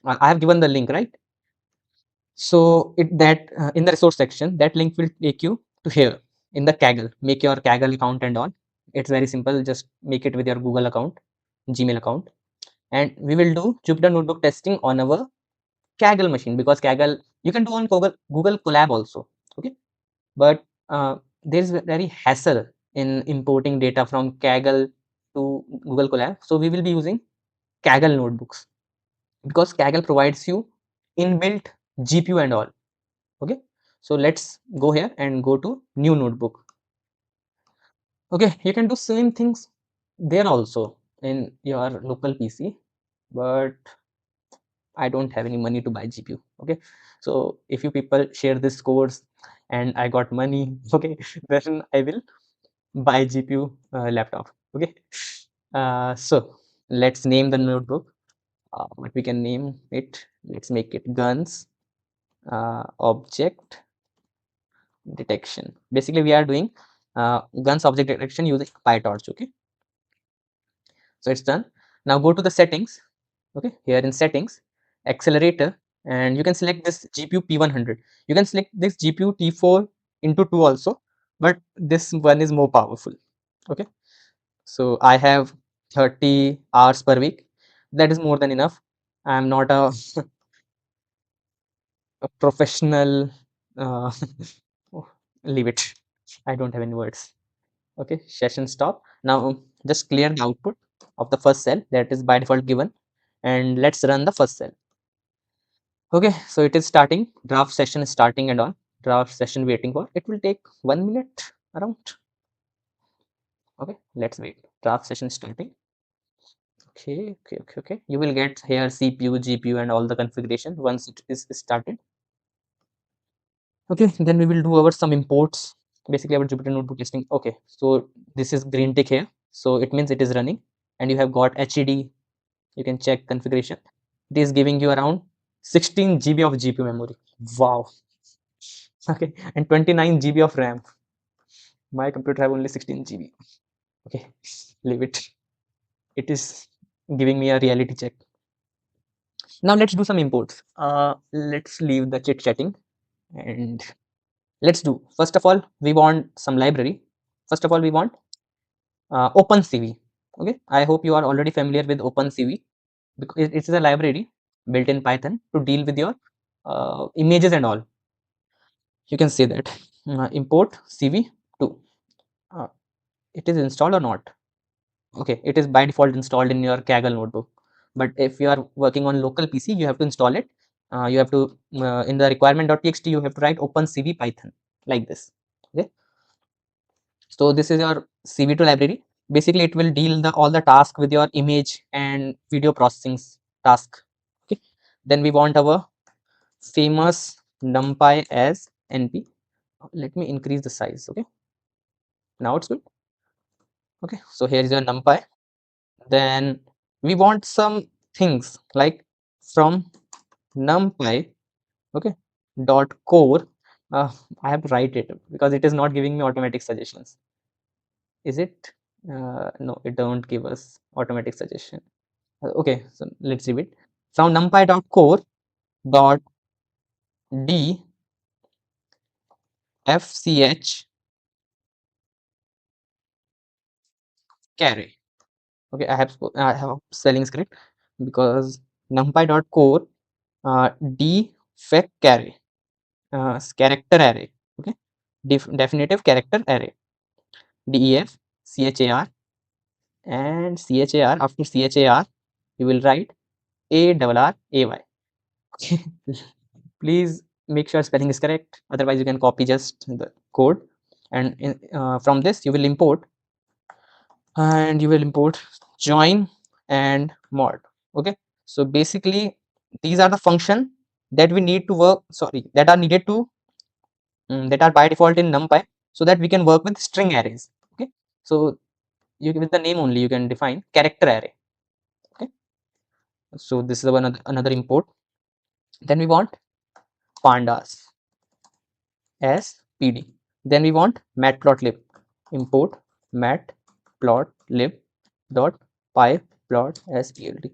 I have given the link, right? So in the resource section, that link will take you to here in the Kaggle. Make your Kaggle account and all. It's very simple. Just make it with your Google account, Gmail account, and we will do Jupyter Notebook testing on our Kaggle machine, because Kaggle you can do on Google Colab also. Okay, but there is very hassle in importing data from Kaggle to Google Colab. So we will be using Kaggle notebooks, because Kaggle provides you inbuilt GPU and all. Okay, so let's go here and go to new notebook. Okay, you can do same things there also in your local PC, but I don't have any money to buy GPU. Okay, so if you people share this course and I got money, okay, then I will buy GPU laptop. Okay, so let's name the notebook. What we can name it? Let's make it guns object detection. Basically, we are doing guns object detection using PyTorch. Okay, so it's done. Now go to the settings. Okay, here in settings, accelerator, and you can select this GPU P100. You can select this GPU T4 into 2 also, but this one is more powerful. Okay, so I have 30 hours per week. That is more than enough. I am not a, a professional. Uh, oh, leave it. I don't have any words. Okay, session stop. Now just clear the output of the first cell that is by default given, and let's run the first cell. Okay, so it is starting, draft session is starting and all. Draft session waiting for, it will take 1 minute around. Okay, let's wait. Draft session starting. Okay, you will get here CPU, GPU and all the configuration once it is started. Okay, then we will do our some imports, basically our Jupyter notebook testing. Okay, so this is green tick here, so it means it is running, and you have got HED. You can check configuration. It is giving you around 16 GB of GPU memory. Wow. Okay, and 29 GB of RAM. My computer have only 16 GB. Okay, leave it. It is giving me a reality check. Now let's do some imports. Let's leave the chit chatting and let's do. First of all, we want some library. First of all, we want OpenCV. Okay, I hope you are already familiar with OpenCV, because it is a library built in Python to deal with your images and all. You can say that import CV2. Uh, it is installed or not? Okay, it is by default installed in your Kaggle notebook. But if you are working on local PC, you have to install it. You have to in the requirement.txt you have to write OpenCV Python like this. Okay, so this is your CV2 library. Basically, it will deal all the task with your image and video processing task. Okay, then we want our famous NumPy as NP. Let me increase the size. Okay, now it's good. Okay, so here is your NumPy. Then we want some things like from NumPy. Okay, dot core. I have to write it because it is not giving me automatic suggestions. Is it? No, it don't give us automatic suggestion. Okay, so let's leave it. From NumPy dot core dot d fch carry. Okay, I have spelling script because NumPy dot core d fec carry character array. Okay, definitive character array, def char, and char. After char you will write ARRAY. Okay, please make sure spelling is correct, otherwise you can copy just the code, and from this you will import join and mod. Okay, so basically these are the function that we need to work, sorry, that are needed to that are by default in NumPy, so that we can work with string arrays. Okay, so you with the name only you can define character array. Okay, so this is another import. Then we want pandas as pd. Then we want matplotlib. Import matplotlib dot pyplot as pld.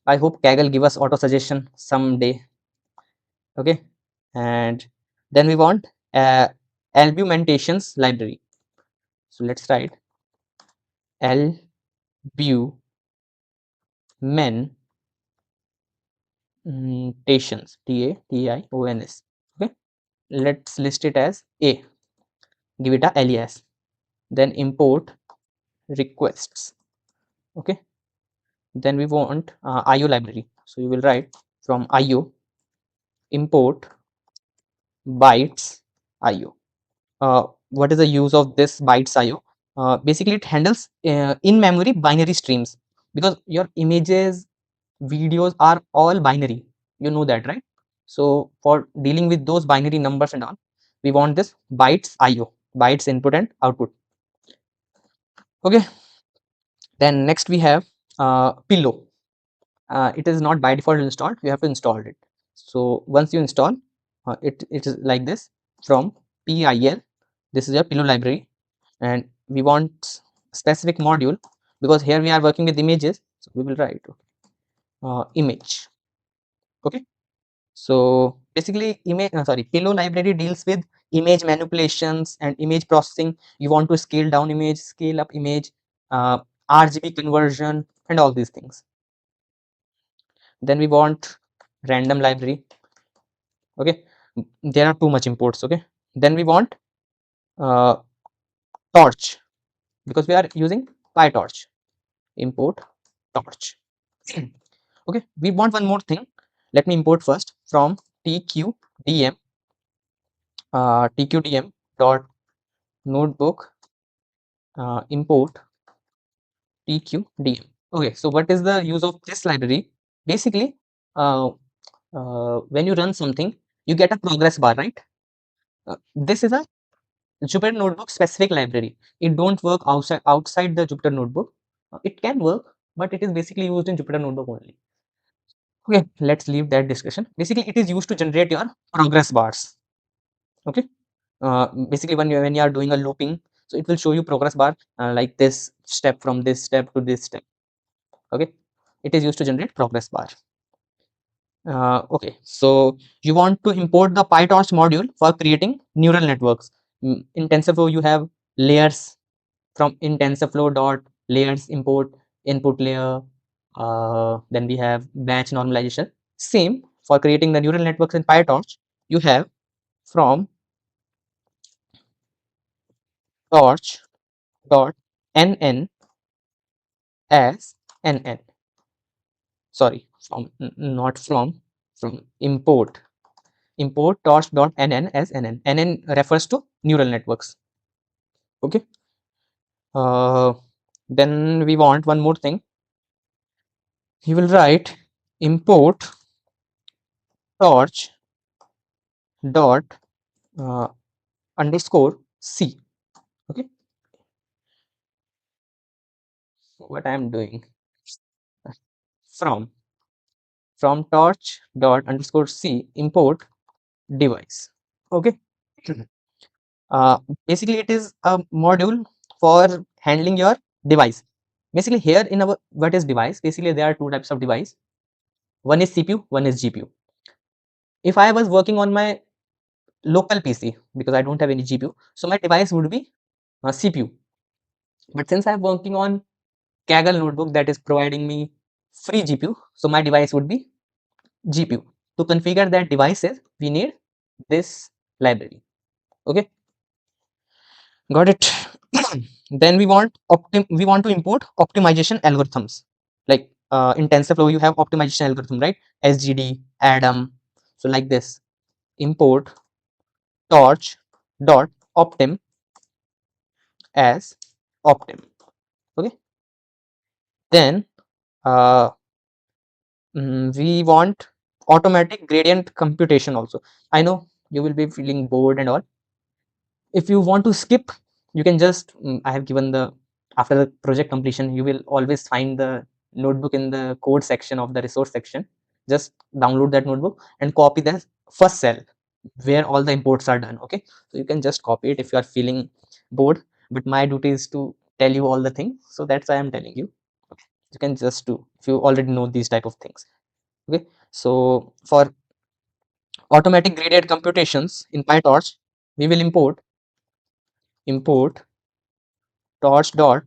I hope Kaggle give us auto suggestion someday. Okay, and then we want albumentations library. So let's write albumentations, TATIONS. Okay, let's list it as A, give it a alias, then import requests. Okay, then we want IO library. So you will write from IO import bytes IO. What is the use of this bytes IO? Basically, it handles in-memory binary streams, because your images, videos are all binary. You know that, right? So for dealing with those binary numbers and all, we want this bytes IO, bytes input and output. Okay. Then next we have Pillow. It is not by default installed. You have to install it. So once you install, it is like this from PIL. This is your Pillow library, and we want specific module, because here we are working with images. So we will write image. Okay. So basically, Pillow library deals with image manipulations and image processing. You want to scale down image, scale up image, uh, RGB conversion, and all these things. Then we want random library. Okay, there are too much imports. Okay, then we want uh, torch, because we are using PyTorch. Import torch. Okay, we want one more thing. Let me import first from tqdm tqdm dot notebook import tqdm. Okay, so what is the use of this library? Basically, uh, when you run something, you get a progress bar, right? This is a Jupyter Notebook specific library. It don't work outside the Jupyter Notebook. It can work, but it is basically used in Jupyter Notebook only. Okay, let's leave that discussion. Basically, it is used to generate your progress bars. Okay, basically when you are doing a looping, so it will show you progress bar like this step from this step to this step. Okay, it is used to generate progress bar. Okay, so you want to import the PyTorch module for creating neural networks. In TensorFlow, you have layers. From in TensorFlow dot layers import input layer. Then we have batch normalization. Same for creating the neural networks in PyTorch. You have from torch dot nn as nn. Sorry, not from import torch dot nn as nn. Nn refers to neural networks. Okay. Then we want one more thing. You will write import torch dot underscore c. Okay, what I am doing from torch dot underscore c import device. Okay. uh, Basically it is a module for handling your device. Basically here in our what is device, basically there are two types of device. One is CPU, one is GPU. If I was working on my local PC, because I don't have any GPU, so my device would be CPU. But since I'm working on Kaggle notebook that is providing me free GPU, so my device would be GPU. To configure that devices, we need this library. Okay, got it. Then we want to import optimization algorithms. Like in TensorFlow, you have optimization algorithm, right? SGD, Adam. So like this, import torch dot optim as optim. Okay. Then uh, we want automatic gradient computation also. I know you will be feeling bored and all. If you want to skip, you can just I have given the after the project completion, you will always find the notebook in the code section of the resource section. Just download that notebook and copy the first cell where all the imports are done. Okay, so you can just copy it if you are feeling bored, but my duty is to tell you all the things, so that's why I'm telling you. Okay. You can just do if you already know these type of things. Okay, so for automatic gradient computations in PyTorch, we will import torch dot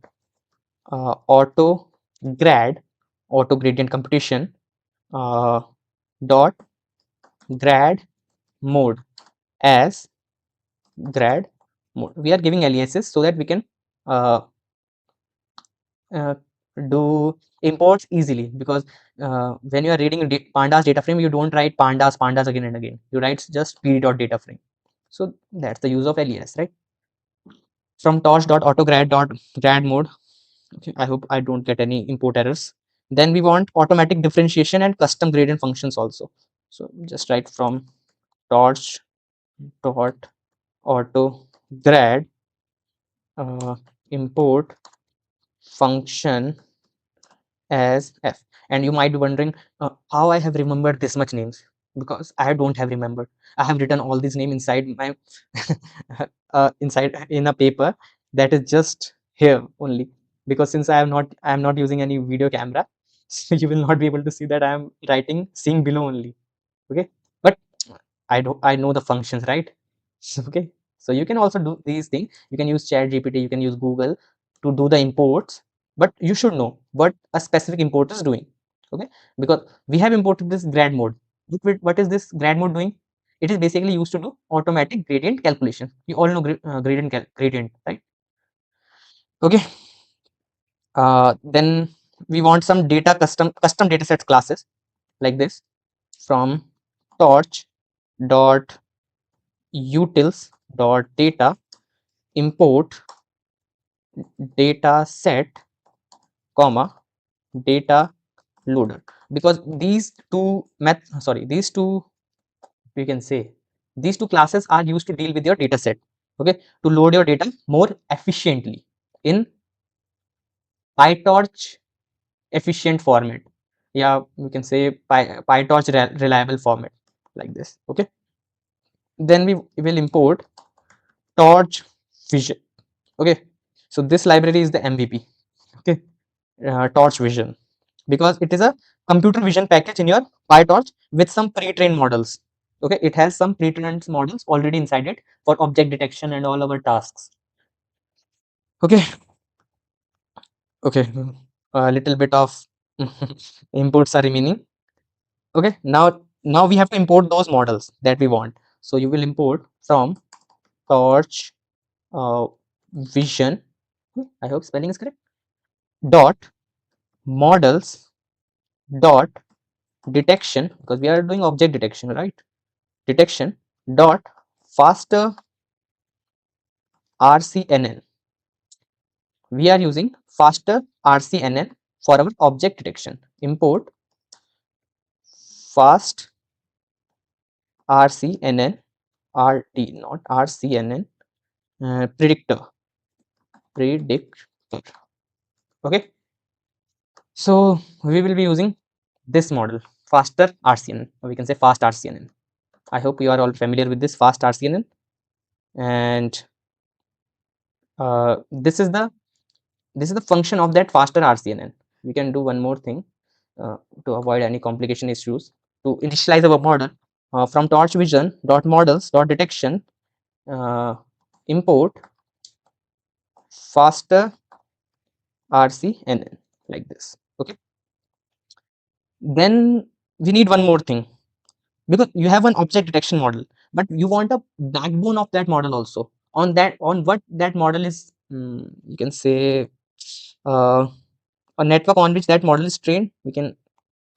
auto gradient computation uh, dot grad mode as grad mode. We are giving aliases so that we can uh, uh, do imports easily, because when you are reading pandas data frame, you don't write pandas again and again. You write just p dot data frame. So that's the use of alias, right? From torch.autograd.grad mode. Okay, I hope I don't get any import errors. Then we want automatic differentiation and custom gradient functions also. So just write from torch dot auto grad import function as f. And you might be wondering how I have remembered this much names, because I don't have remembered. I have written all these names inside my inside in a paper that is just here only, because since I am not using any video camera, so you will not be able to see that I am writing seeing below only. Okay, but I know the functions, right? Okay, so you can also do these things. You can use chat gpt, you can use google to do the imports, but you should know what a specific import is doing. Okay, because we have imported this grad mode. What is this grad mode doing? It is basically used to do automatic gradient calculation. You all know gradient, right? Okay, then we want some custom data sets classes like this. From torch dot utils dot data import data set comma data loader, because these two, we can say, these two classes are used to deal with your data set. Okay, to load your data more efficiently in PyTorch efficient format. Yeah, we can say PyTorch reliable format like this. Okay, then we will import torch vision. Okay, so this library is the MVP. Okay, torch vision, because it is a computer vision package in your PyTorch with some pre-trained models. Okay, it has some pre-trained models already inside it for object detection and all our tasks. Okay, okay, a little bit of inputs are remaining. Okay, now we have to import those models that we want. So you will import from torch uh, vision. I hope spelling is correct. Dot models dot detection, because we are doing object detection, right? Detection dot faster RCNN. We are using faster RCNN for our object detection. Import fast RCNN RT, not RCNN, predictor. Okay, so we will be using this model, faster RCNN, or we can say fast RCNN. I hope you are all familiar with this fast RCNN, and this is the function of that faster RCNN. We can do one more thing to avoid any complication issues. To initialize our model, from torch vision dot models dot detection, import faster RCNN like this. Okay, then we need one more thing, because you have an object detection model, but you want a backbone of that model also. On what that model is, you can say, uh, a network on which that model is trained, we can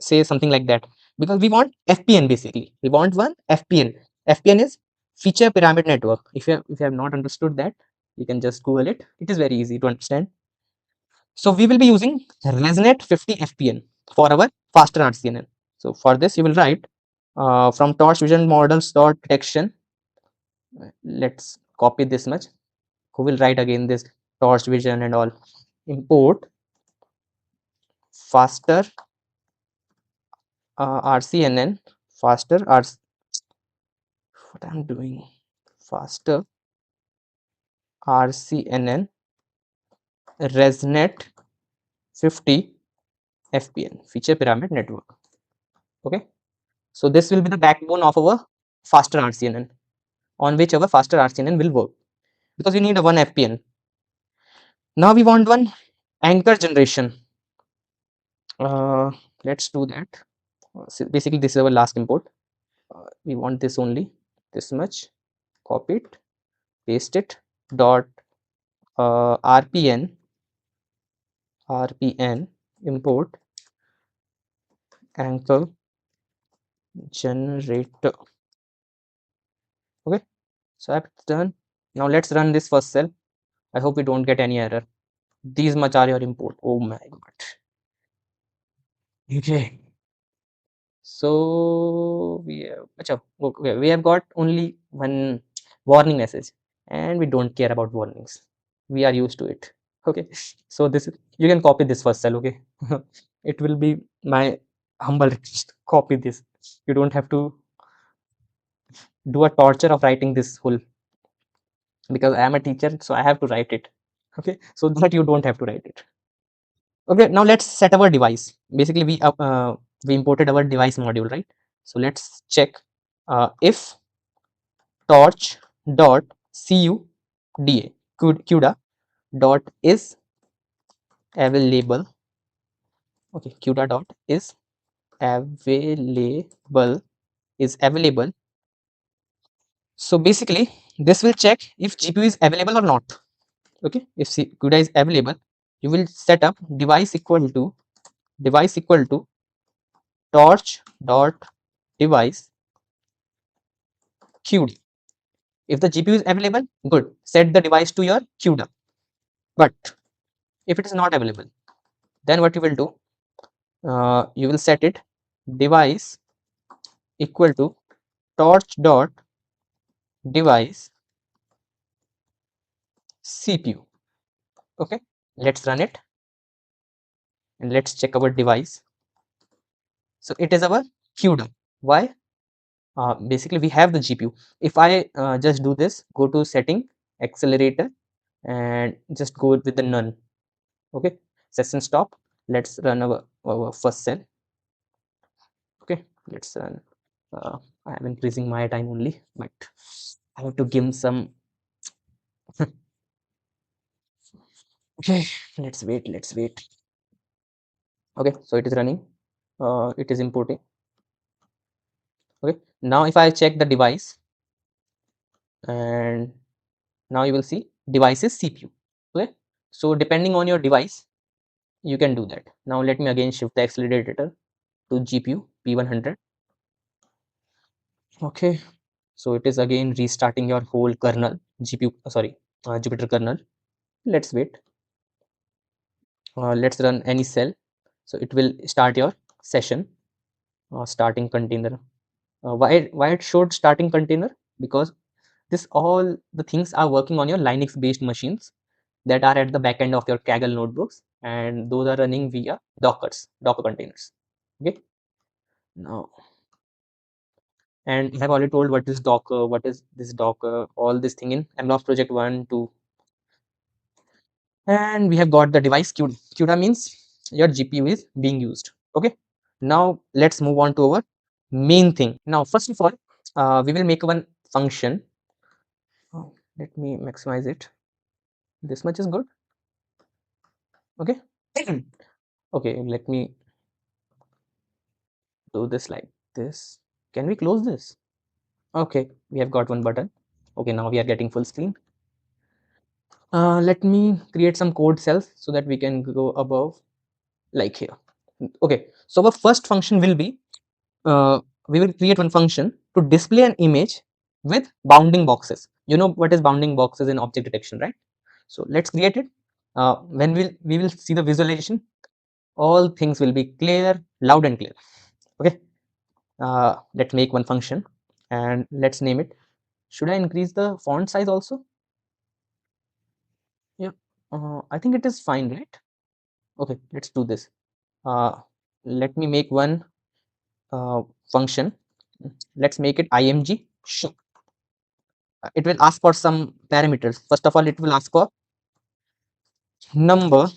say something like that, because we want FPN. Basically we want one FPN. FPN is feature pyramid network. If you have not understood that, you can just google it. It is very easy to understand. So we will be using ResNet 50 FPN for our faster RCNN. So for this you will write from torch vision models dot detection. Let's copy this much. Who will write again this torch vision and all? Import faster RCNN, faster RC, what I'm doing, faster RCNN ResNet 50 FPN, feature pyramid network. Okay, so this will be the backbone of our faster RCNN, on which our faster RCNN will work, because you need a one FPN. Now we want one anchor generation. Let's do that. So basically this is our last import. We want this only, this much. Copy it, paste it, dot rpn import anchor generator. Okay, so I've done. Now let's run this first cell. I hope we don't get any error. These much are your import. Oh my god. Okay, so we have got only one warning message, and we don't care about warnings. We are used to it. Okay, so this you can copy this first cell. Okay, it will be my humble request. Copy this. You don't have to do a torture of writing this whole, because I am a teacher, so I have to write it. Okay, so that you don't have to write it. Okay, now let's set our device. Basically, we imported our device module, right? So let's check if torch dot cuda cuda dot is available. Okay, cuda dot is available. So basically, this will check if GPU is available or not. Okay, if CUDA is available, you will set up device equal to torch dot device CUDA. If the GPU is available, good, set the device to your CUDA. But if it is not available, then what you will do, you will set it device equal to torch dot device CPU. Okay, let's run it and let's check our device. So it is our CUDA. Why? Basically we have the GPU. If I just do this, go to setting, accelerator, and just go with the none. Okay, session stop. Let's run our first cell. Okay, let's run. I am increasing my time only, but I have to give some. Okay, let's wait. Okay, so it is running. It is importing. Okay, now if I check the device, and now you will see device is CPU. Okay, so depending on your device, you can do that. Now let me again shift the accelerator to GPU P100. Okay, so it is again restarting your whole kernel, GPU, sorry, Jupyter kernel. Let's wait. Let's run any cell. So it will start your session. Starting container. Why it showed starting container? Because this all the things are working on your Linux based machines that are at the back end of your Kaggle notebooks, and those are running via Docker containers. Okay, now, and I have already told what is Docker, what is this Docker, all this thing in MLOPS project 1, 2, and we have got the device CUDA. CUDA means your GPU is being used. Okay, now let's move on to our main thing. Now, first of all, we will make one function. Oh, let me maximize it. This much is good. Okay. Okay, let me do this like this. Can we close this? Okay, we have got one button. Okay, now we are getting full screen. Let me create some code cells so that we can go above like here. Okay, so our first function will be, we will create one function to display an image with bounding boxes. You know what is bounding boxes in object detection, right? So let's create it. When we will see the visualization, all things will be clear, loud and clear. Okay, let's make one function and let's name it. Should I increase the font size also? Yeah, I think it is fine, right? Okay, let's do this. Uh, let me make one function. Let's make it img show. It will ask for some parameters. First of all, it will ask for number.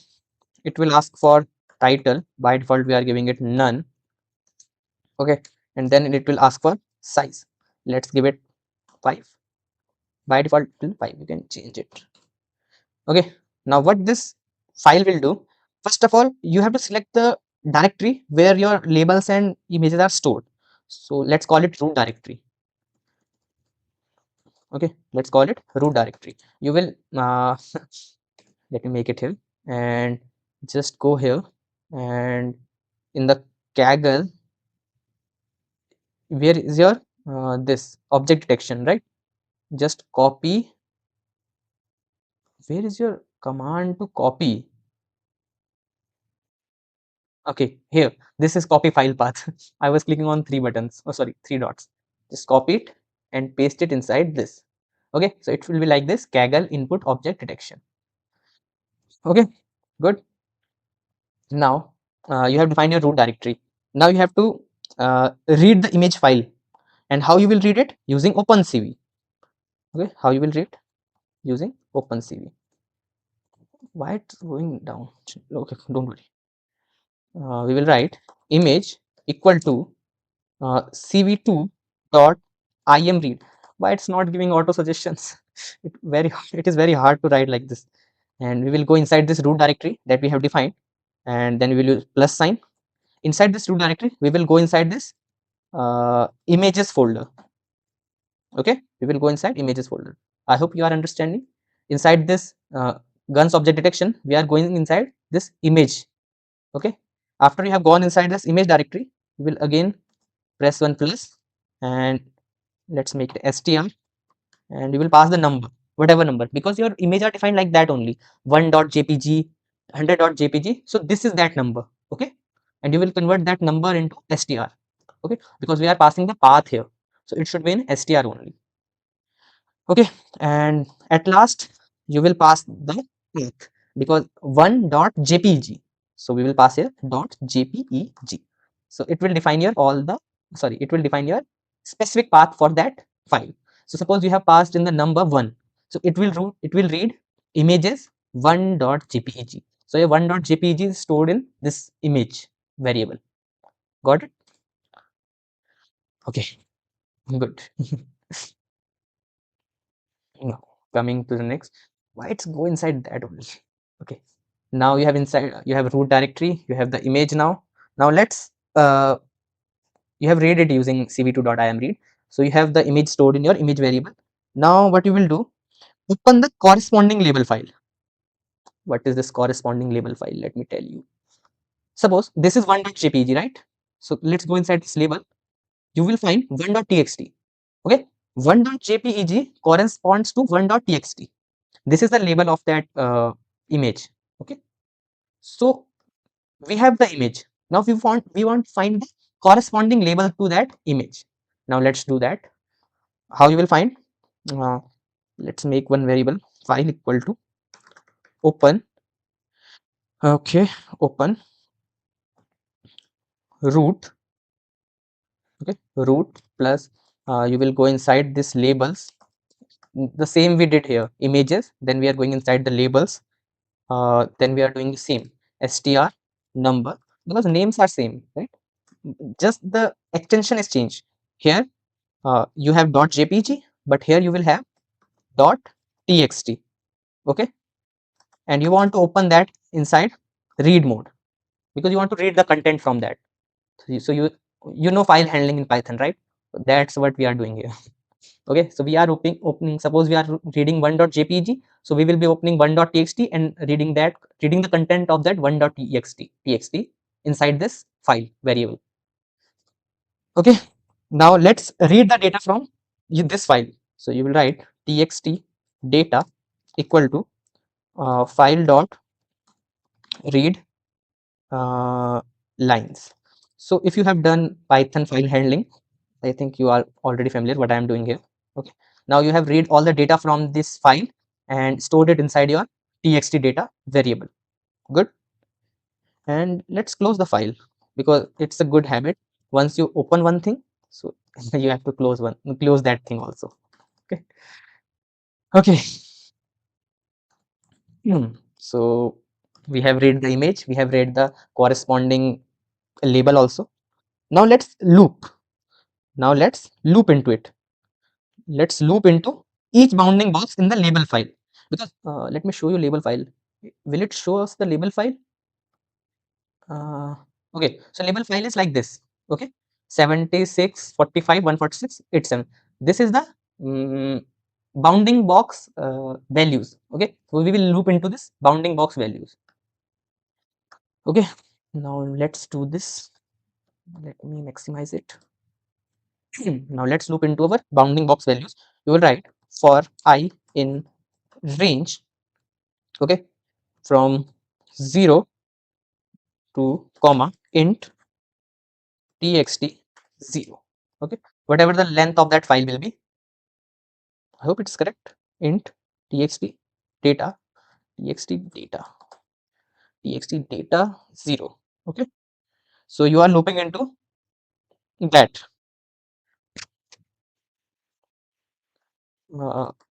It will ask for title, by default we are giving it none. Okay, and then it will ask for size. Let's give it 5. By default till 5, you can change it. Okay, now what this file will do, first of all you have to select the directory where your labels and images are stored. So let's call it root directory. Okay, let's call it root directory. You will let me make it here and just go here, and in the Kaggle, where is your this object detection, right? Just copy. Where is your command to copy? Okay, here, this is copy file path. I was clicking on 3 buttons, oh sorry, 3 dots. Just copy it and paste it inside this. Okay, so it will be like this, Kaggle input object detection. Okay, good. Now you have defined your root directory. Now you have to read the image file, and how you will read it? Using OpenCV. Okay, how you will read? Using OpenCV. Why it's going down? Okay, don't worry. We will write image equal to cv2 dot imread. Why it's not giving auto suggestions? It is very hard to write like this. And we will go inside this root directory that we have defined, and then we will use plus sign. Inside this root directory, we will go inside this images folder. Okay, we will go inside images folder. I hope you are understanding. Inside this guns object detection, we are going inside this image. Okay, after you have gone inside this image directory, you will again press 1 plus, and let's make it str, and you will pass the number, whatever number, because your image are defined like that only, 1.jpg, 100.jpg. So this is that number. Okay, and you will convert that number into str. Okay, because we are passing the path here, so it should be in str only. Okay, and at last you will pass the path, because 1.jpg, so we will pass here .jpeg. So it will define your all the, sorry, it will define your specific path for that file. So suppose you have passed in the number 1, so it will read images 1.jpeg. So your 1.jpeg is stored in this image variable. Got it? Okay, good. Now coming to the next, why it's go inside that only? Okay, now you have inside, you have root directory, you have the image. Now let's you have read it using cv2.imread. So you have the image stored in your image variable. Now what you will do, open the corresponding label file. What is this corresponding label file? Let me tell you. Suppose this is 1.jpg, right? So let's go inside this label. You will find 1.txt. Okay, 1.jpeg corresponds to 1.txt. This is the label of that image. Okay, so we have the image. Now we want to find the corresponding label to that image. Now let's do that. How you will find? Let's make one variable, file equal to open. Okay, open root. Okay, root plus you will go inside this labels. The same we did here, images. Then we are going inside the labels. Then we are doing the same, str number, because names are same, right? Just the extension is changed. Here you have .jpg, but here you will have .txt. Okay, and you want to open that inside read mode, because you want to read the content from that. So you know file handling in Python, right? That's what we are doing here. Okay, so we are opening, suppose we are reading 1.jpg, so we will be opening 1.txt and reading the content of that 1.txt inside this file variable. Okay, now let's read the data from this file. So you will write txt data equal to file dot read lines. So if you have done Python file handling, I think you are already familiar what I am doing here. Okay, now you have read all the data from this file and stored it inside your txt data variable. Good. And let's close the file, because it's a good habit. Once you open one thing, so you have to close that thing also. Okay. Okay. So We have read the image, we have read the corresponding label also. Now let's loop. Now let's loop into it. Let's loop into each bounding box in the label file, because let me show you label file. Will it show us the label file? Okay, so label file is like this. Okay, 76 45 146 87. This is the bounding box values. Okay, so we will loop into this bounding box values. Okay, now let's do this. Let me maximize it. Now let's loop into our bounding box values. We will write for I in range, okay, from 0 to comma int txt 0. Okay, whatever the length of that file will be. I hope it's correct. Int txt data txt data 0. Okay, so you are looping into that.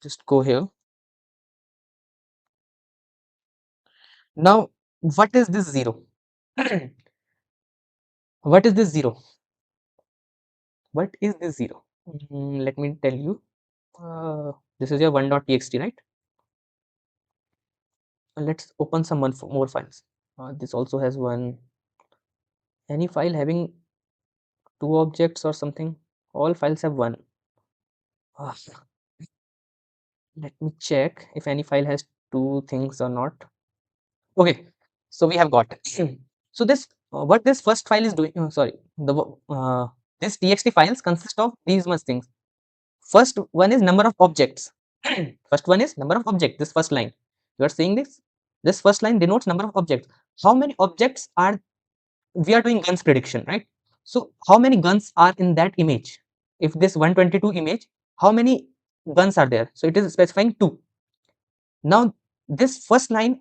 Just go here. Now, what is this 0? What is this 0? What is this 0? Let me tell you. This is your 1.txt, right? Let's open some more files. This also has one. Any file having two objects or something? All files have one. Ah, let me check if any file has two things or not. Okay, so we have got. So this what this first file is doing. Sorry, this txt files consist of these much things. First one is number of objects. First one is number of objects. This first line. You are seeing this. This first line denotes number of objects. How many objects are we are doing guns prediction, right? So how many guns are in that image? If this 122 image, how many guns are there? So it is specifying 2. Now this first line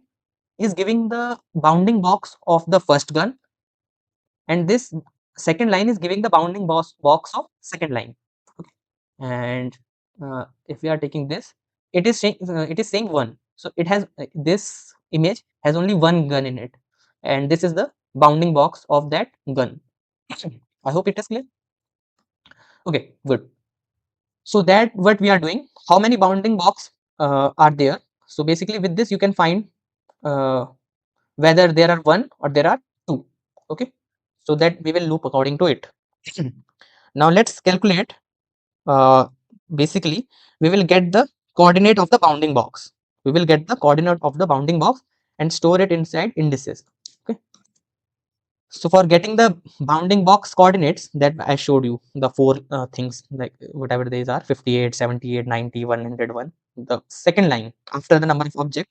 is giving the bounding box of the first gun, and this second line is giving the bounding box of second line. Okay. And if we are taking this, it is saying 1. So it has this image has only one gun in it, and this is the bounding box of that gun. I hope it is clear. Okay, good. So that what we are doing, how many bounding box are there? So basically with this you can find uh, whether there are one or there are two. Okay, so that we will loop according to it. Now let's calculate. Basically we will get the coordinate of the bounding box. We will get the coordinate of the bounding box and store it inside indices. Okay, so for getting the bounding box coordinates that I showed you, the four things, like whatever these are, 58 78 90 101, the second line after the number of object.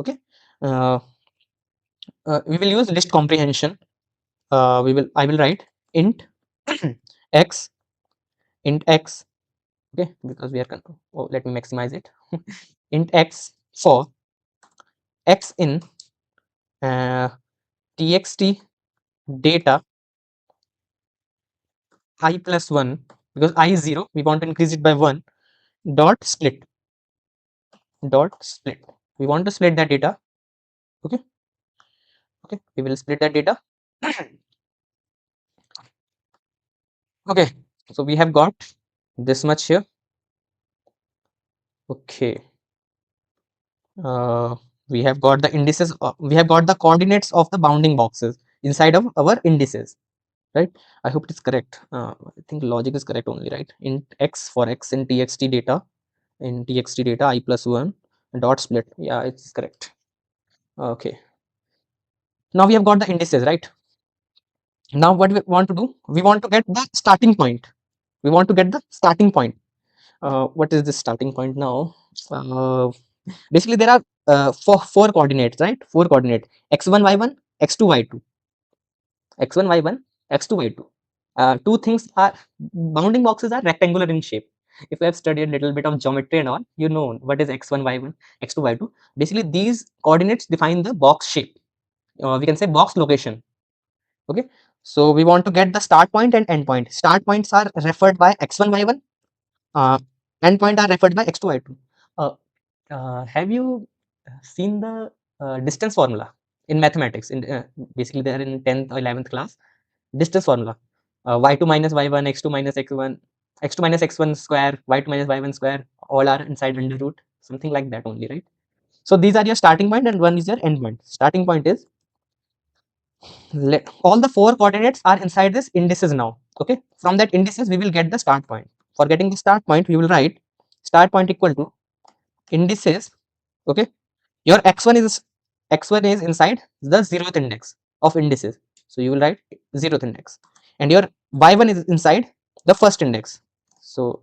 Okay, uh, we will use list comprehension. I will write int x, int x. Okay, because we are let me maximize it. Int x for x in uh, txt data I plus 1, because I is 0, we want to increase it by 1, dot split. We want to split that data. Okay, okay, we will split that data. Okay, so we have got this much here. Okay, we have got the indices, we have got the coordinates of the bounding boxes inside of our indices, right? I hope it is correct. I think logic is correct only, right? Int x for x in txt data, I plus 1, dot split. Yeah, it's correct. Okay, now we have got the indices, right? Now what we want to do, we want to get the starting point. We want to get the starting point. What is the starting point now? Basically there are four coordinates, right? Four coordinates: x1 y1, x2 y2, x1 y1, x2 y2. Two things are, bounding boxes are rectangular in shape. If you have studied a little bit of geometry and all, you know what is x1 y1, x2 y2. Basically these coordinates define the box shape. We can say box location. Okay, so we want to get the start point and end point. Start points are referred by x1 y1, end point are referred by x2 y2. Have you seen the distance formula? in mathematics, in basically they are in 10th or 11th class. Distance formula, y2 minus y1, x2 minus x1, x2 minus x1 square, y2 minus y1 square, all are inside under root, something like that only, right? So these are your starting point and one is your end point. Starting point is, let all the four coordinates are inside this indices now. Okay, from that indices we will get the start point. For getting the start point, we will write start point equal to indices. Okay, your x1 is inside the 0th index of indices, so you will write 0th index, and your y1 is inside the first index, so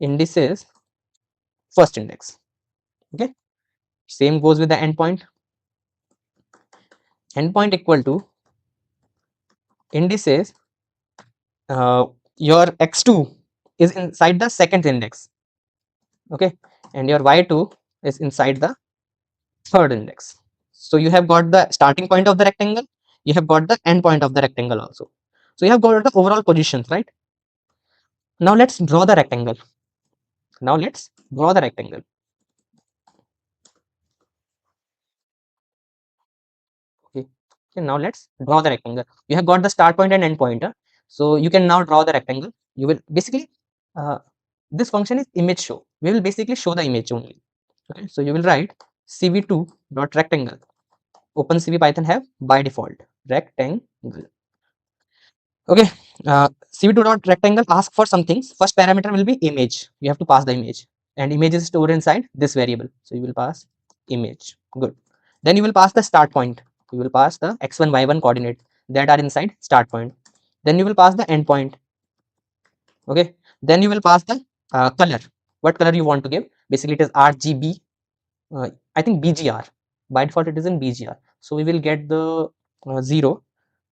indices first index. Okay, same goes with the endpoint. Endpoint equal to indices, your x2 is inside the second index. Okay, and your y2 is inside the third index. So you have got the starting point of the rectangle, you have got the end point of the rectangle also, so you have got the overall positions, right? Now let's draw the rectangle. Now let's draw the rectangle. Okay, okay, now let's draw the rectangle. You have got the start point and end point, so you can now draw the rectangle. You will basically, uh, this function is image show, we will basically show the image only. Okay, so you will write cv2 dot rectangle. OpenCV Python have by default rectangle. Okay, cv2 dot rectangle ask for some things. First parameter will be image, you have to pass the image, and image is stored inside this variable, so you will pass image. Good. Then you will pass the start point, you will pass the x1 y1 coordinate that are inside start point. Then you will pass the end point. Okay, then you will pass the color, what color you want to give. Basically it is RGB, I think BGR, by default it is in BGR, so we will get the 0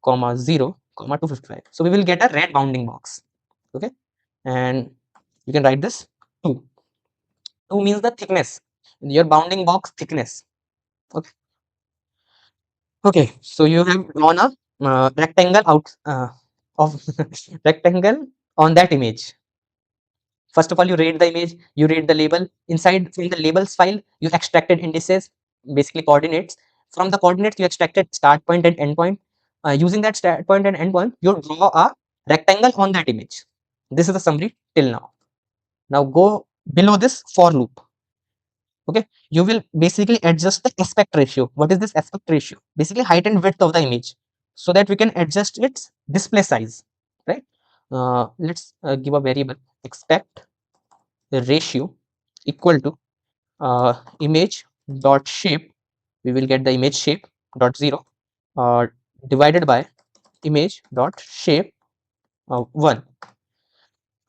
comma 0 comma 255, so we will get a red bounding box. Okay, and you can write this 2. 2 means the thickness, your bounding box thickness. Okay, okay, so you have drawn a rectangle out of rectangle on that image. First of all, you read the image, you read the label. Inside from the labels file, you extracted indices, basically coordinates. From the coordinates, you extracted start point and end point. Using that start point and end point, you draw a rectangle on that image. This is the summary till now. Now go below this for loop. Okay, you will basically adjust the aspect ratio. What is this aspect ratio? Basically height and width of the image, so that we can adjust its display size, right? Let's give a variable expect ratio equal to image dot shape. We will get the image shape dot 0 divided by image dot shape 1.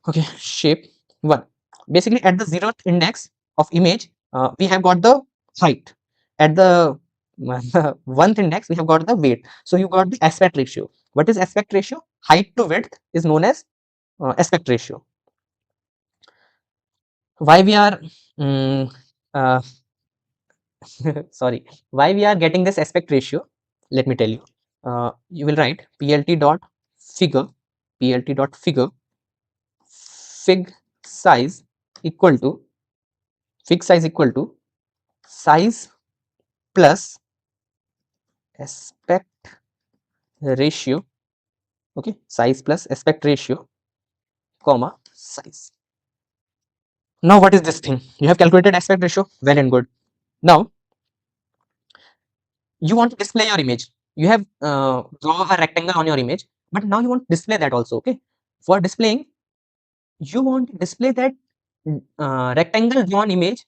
Okay, shape 1. Basically at the 0th index of image, we have got the height. At the 1th index we have got the weight, so you got the aspect ratio. What is aspect ratio? Height to width is known as aspect ratio. Why we are uh, sorry, why we are getting this aspect ratio, let me tell you. You will write plt dot figure, plt dot figure fig size equal to, fig size equal to size plus aspect ratio. Okay, size plus aspect ratio comma size. Now what is this thing? You have calculated aspect ratio, well and good. Now you want to display your image. You have draw a rectangle on your image, but now you want to display that also. Okay, for displaying, you want to display that rectangle drawn image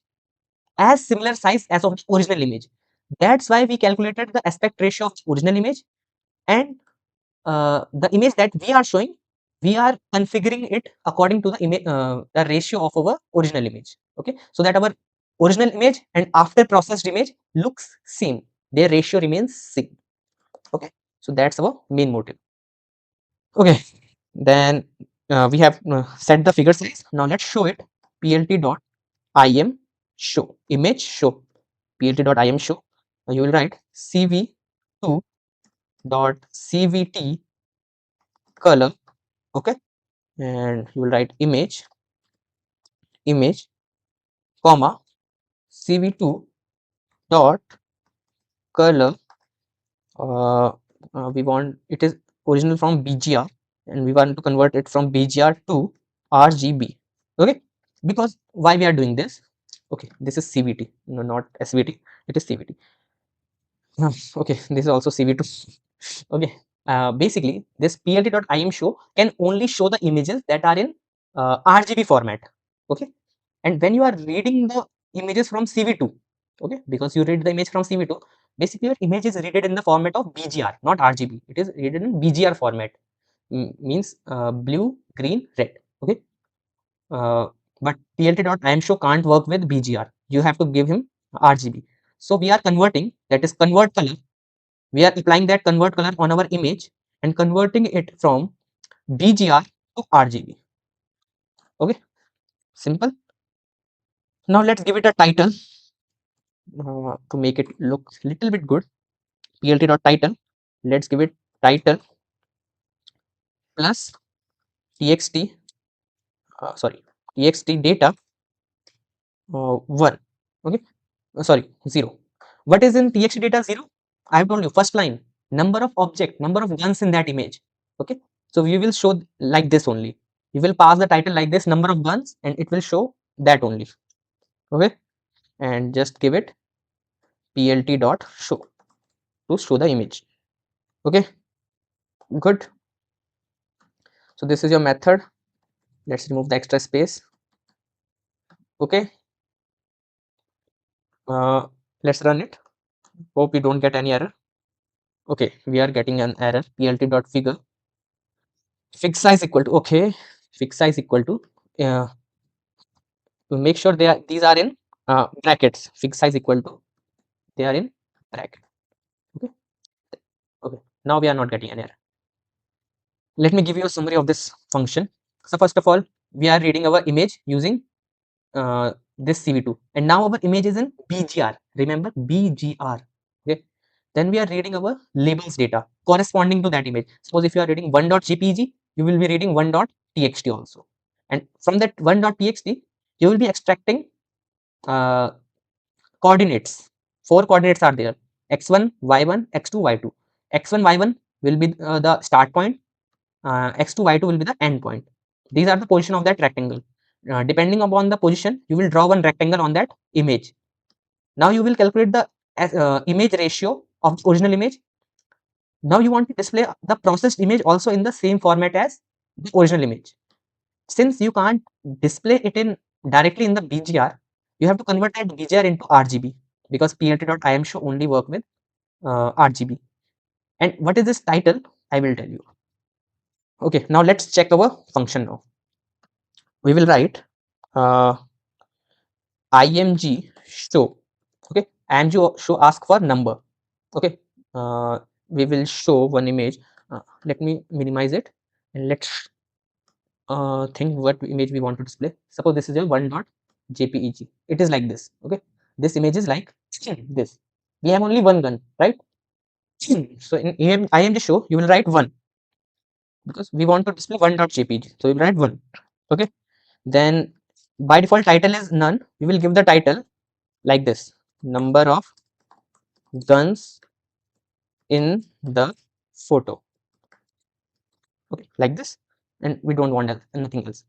as similar size as of the original image. That's why we calculated the aspect ratio of the original image, and the image that we are showing, we are configuring it according to the image, the ratio of our original image. Okay, so that our original image and after processed image looks same, their ratio remains same. Okay, so that's our main motive. Okay, then we have set the figure size. Now let's show it. Plt dot im show image show, plt dot im show. You will write cv2 dot cvt color. Okay, and you will write image comma cv2 dot color we want it is original from BGR, and we want to convert it from BGR to RGB. Okay, because why we are doing this? Okay, this is CVT, no, not SVT, it is CVT. Okay, this is also CV2. Okay, basically this plt.im show can only show the images that are in RGB format. Okay, and when you are reading the images from CV2, okay, because you read the image from CV2, basically your image is read in the format of BGR, not RGB. It is read in BGR format, means blue, green, red. Okay, but plt.im show can't work with BGR. You have to give him RGB. So we are converting, that is convert color. We are applying that convert color on our image and converting it from BGR to RGB. Okay, simple. Now let's give it a title to make it look little bit good. Plt.title. Let's give it title plus txt. Sorry, txt data 1. Okay, sorry, 0. What is in txt data 0? I have told you first line, number of object, number of guns in that image. Okay, so we will show like this only. You will pass the title like this, number of guns, and it will show that only. Okay, and just give it plt dot show to show the image. Okay, good. So this is your method. Let's remove the extra space. Okay, let's run it. Hope we don't get any error. Okay, we are getting an error. Plt dot figure fix size equal to, okay, fix size equal to make sure they are, these are in brackets. Fix size equal to, they are in bracket. Okay, okay, now we are not getting an error. Let me give you a summary of this function. So first of all, we are reading our image using this CV2, and now our image is in BGR. Remember BGR. Okay, then we are reading our labels data corresponding to that image. Suppose if you are reading 1.jpg, you will be reading 1.txt also, and from that 1.txt you will be extracting coordinates. 4 coordinates are there: x1, y1, x2, y2. x1, y1 will be the start point, x2, y2 will be the end point. These are the position of that rectangle. Depending upon the position, you will draw one rectangle on that image. Now you will calculate the image ratio of the original image. Now you want to display the processed image also in the same format as the original image. Since you can't display it in directly in the BGR, you have to convert that BGR into RGB, because plt.im show only work with RGB. And what is this title? I will tell you. Okay, now let's check our function now. We will write img show. Okay, img show ask for number. Okay, we will show one image. Let me minimize it, and let's think what image we want to display. Suppose this is your 1.jpeg. It is like this. Okay, this image is like this. We have only one gun, right? So in img show you will write 1, because we want to display 1.jpg, so you will write 1. Okay, then by default title is none. We will give the title like this: number of guns in the photo. Okay, like this, and we don't want anything else.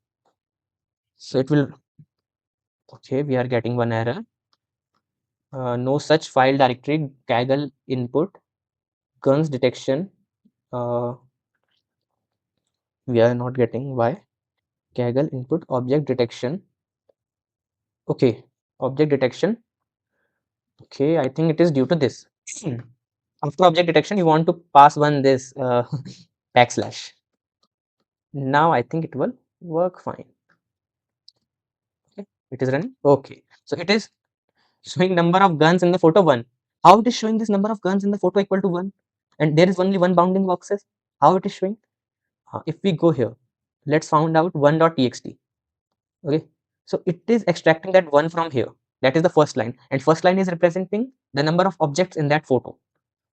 So it will, okay, we are getting one error. No such file directory, Kaggle input, guns detection. We are not getting why. Kaggle input object detection. Okay, object detection. Okay, I think it is due to this. After object detection, you want to pass one this backslash. Now I think it will work fine. Okay, it is running. Okay, so it is showing number of guns in the photo 1. How it is showing this number of guns in the photo equal to 1? And there is only one bounding boxes. How it is showing? If we go here, let's find out 1.txt. Okay, so it is extracting that 1 from here. That is the first line, and first line is representing the number of objects in that photo.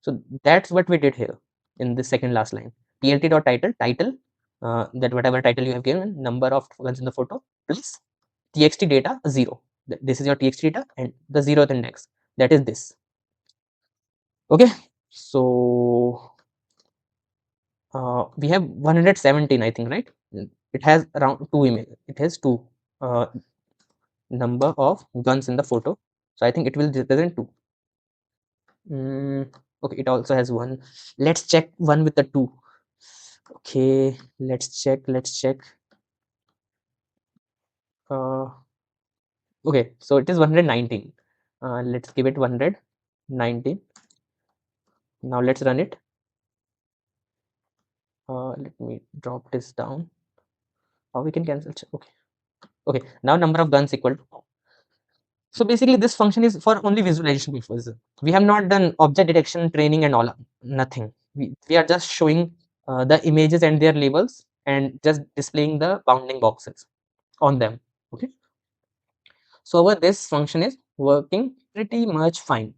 So that's what we did here in the second last line. Plt.title, title, that whatever title you have given, number of guns in the photo, plus txt data 0. This is your txt data, and the 0th index, that is this. Okay, So we have 117, I think, right? It has around two images. It has two number of guns in the photo. So I think it will represent two. Okay, it also has one. Let's check one with the two. Okay, let's check. Uh, okay, so it is 119. Let's give it 119. Now let's run it. Let me drop this down. How we can cancel? Okay. Okay. Now number of guns equal to. So basically, this function is for only visualization purposes. We have not done object detection, training, and all. Nothing. We are just showing the images and their labels and just displaying the bounding boxes on them. Okay. So our this function is working pretty much fine.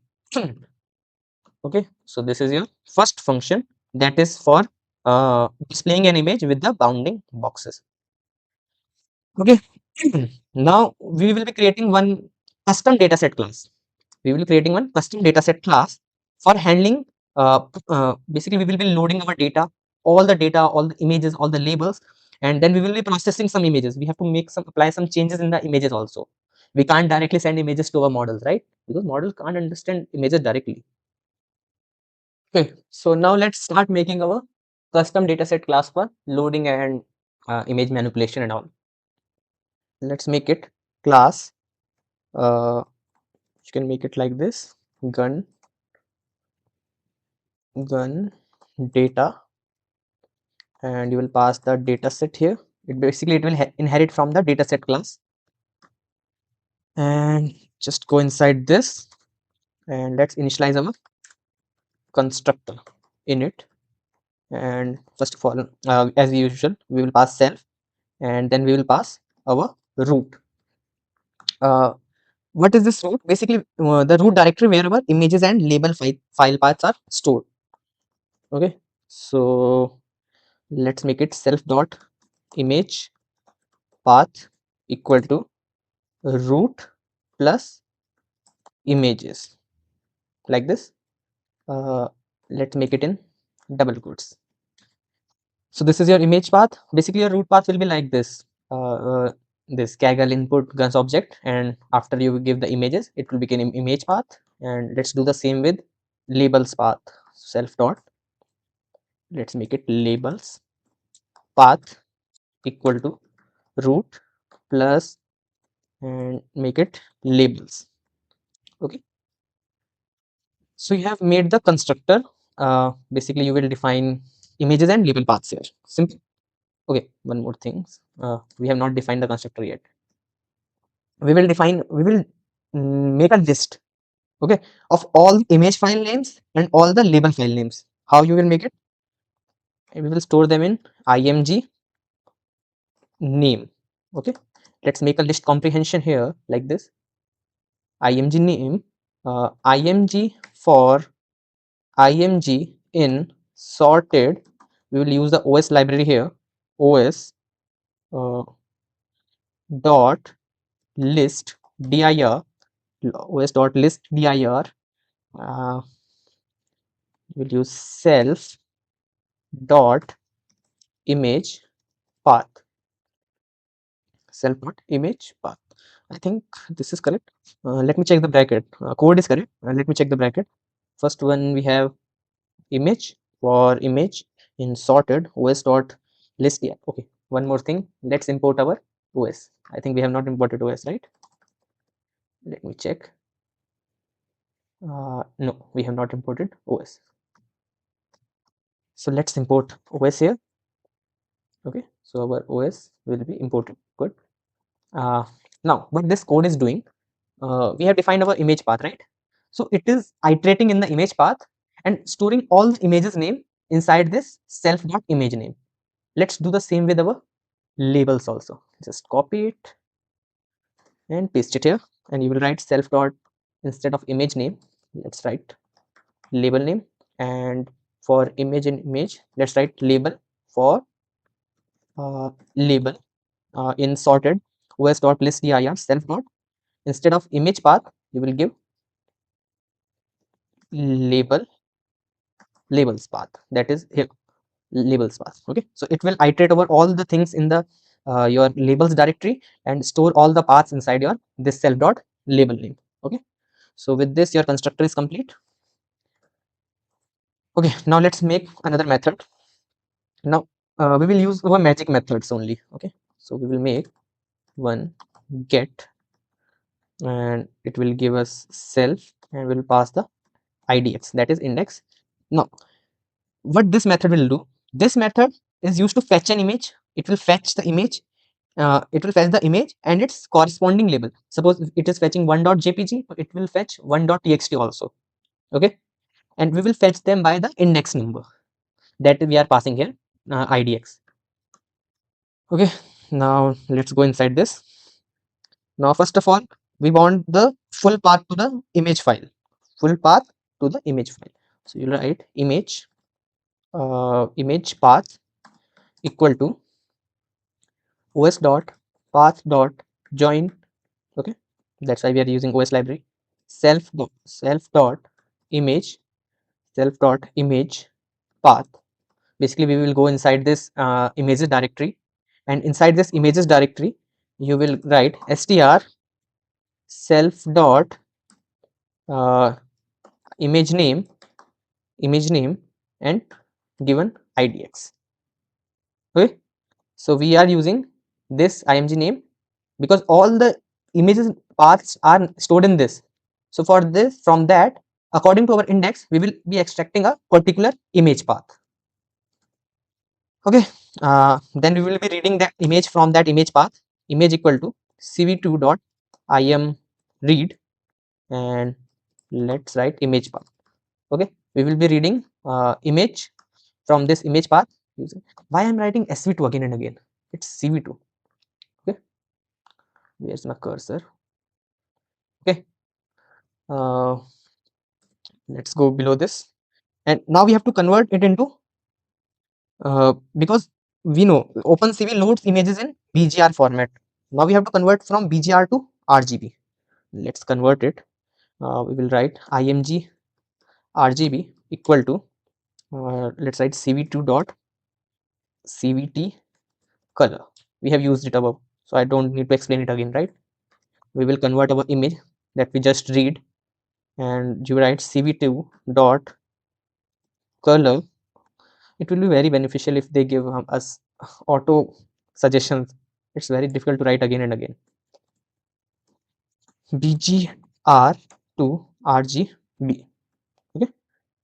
Okay. So this is your first function that is for displaying an image with the bounding boxes. Okay. Now we will be creating one custom dataset class. We will be creating one custom dataset class for handling. Basically, we will be loading our data, all the images, all the labels, and then we will be processing some images. We have to apply some changes in the images also. We can't directly send images to our models, right? Because models can't understand images directly. Okay, so now let's start making our custom dataset class for loading and image manipulation and all. Let's make it class. You can make it like this: gun data, and you will pass the data set here. It will inherit from the dataset class, and just go inside this, and let's initialize our constructor in it. And first of all, as usual, we will pass self, and then we will pass our root. What is this root? Basically, the root directory where our images and label file paths are stored. Okay, so let's make it self dot image path equal to root plus images, like this. Let's make it in double quotes. So this is your image path. Basically, your root path will be like this. This Kaggle input guns object, and after you give the images, it will become image path. And let's do the same with labels path. Self dot. Let's make it labels path equal to root plus, and make it labels. Okay. So you have made the constructor. Basically, you will define images and label paths here. Simple. Okay, one more thing. We have not defined the constructor yet. We will make a list, okay, of all image file names and all the label file names. How you will make it? We will store them in img name. Okay, let's make a list comprehension here like this. Img name, img for img in sorted. We will use the os library here. Os dot list dir, os dot list dir. We'll use self dot image path. Self dot image path. I think this is correct. Let me check the bracket. Code is correct. Let me check the bracket. First one we have image for image in sorted os dot list. Yeah. Okay. One more thing. Let's import our os. I think we have not imported os, right? Let me check. No, we have not imported os. So let's import os here. Okay. So our os will be imported. Good. Now, what this code is doing, we have defined our image path, right? So it is iterating in the image path and storing all the images name inside this self.image name. Let's do the same with our labels also. Just copy it and paste it here, and you will write self dot, instead of image name, let's write label name, and for image and image, let's write label for label in sorted os dot list dir self dot, instead of image path you will give label labels path, that is here labels path. Okay, so it will iterate over all the things in the your labels directory and store all the paths inside your this self dot label name. Okay, so with this your constructor is complete. Okay, now let's make another method. Now we will use our magic methods only. Okay, so we will make one get, and it will give us self, and we'll pass the idx, that is index. Now what this method will do, this method is used to fetch an image. It will fetch the image, it will fetch the image and its corresponding label. Suppose if it is fetching 1.jpg, it will fetch 1.txt also. Okay, and we will fetch them by the index number that we are passing here, idx. Okay, now let's go inside this. Now first of all, we want the full path to the image file, full path to the image file. So you write image path equal to os dot path dot join. Okay, that's why we are using os library. Self dot image path. Basically we will go inside this images directory, and inside this images directory you will write str self dot uh, image name and given idx. Okay, so we are using this img name because all the images paths are stored in this. So for this, from that, according to our index, we will be extracting a particular image path. Okay, then we will be reading that image from that image path. Image equal to cv2 dot im read, and let's write image path. Okay, we will be reading image from this image path using, why I'm writing sv2 again and again, it's cv2. Okay, where's my cursor? Okay, uh, let's go below this, and now we have to convert it into because we know OpenCV loads images in BGR format. Now we have to convert from BGR to RGB. Let's convert it. We will write img RGB equal to let's write cv2 dot cvt color. We have used it above, so I don't need to explain it again, right? We will convert our image that we just read, and you write cv2 dot color. It will be very beneficial if they give us auto suggestions. It's very difficult to write again and again. BGR to RGB. Okay,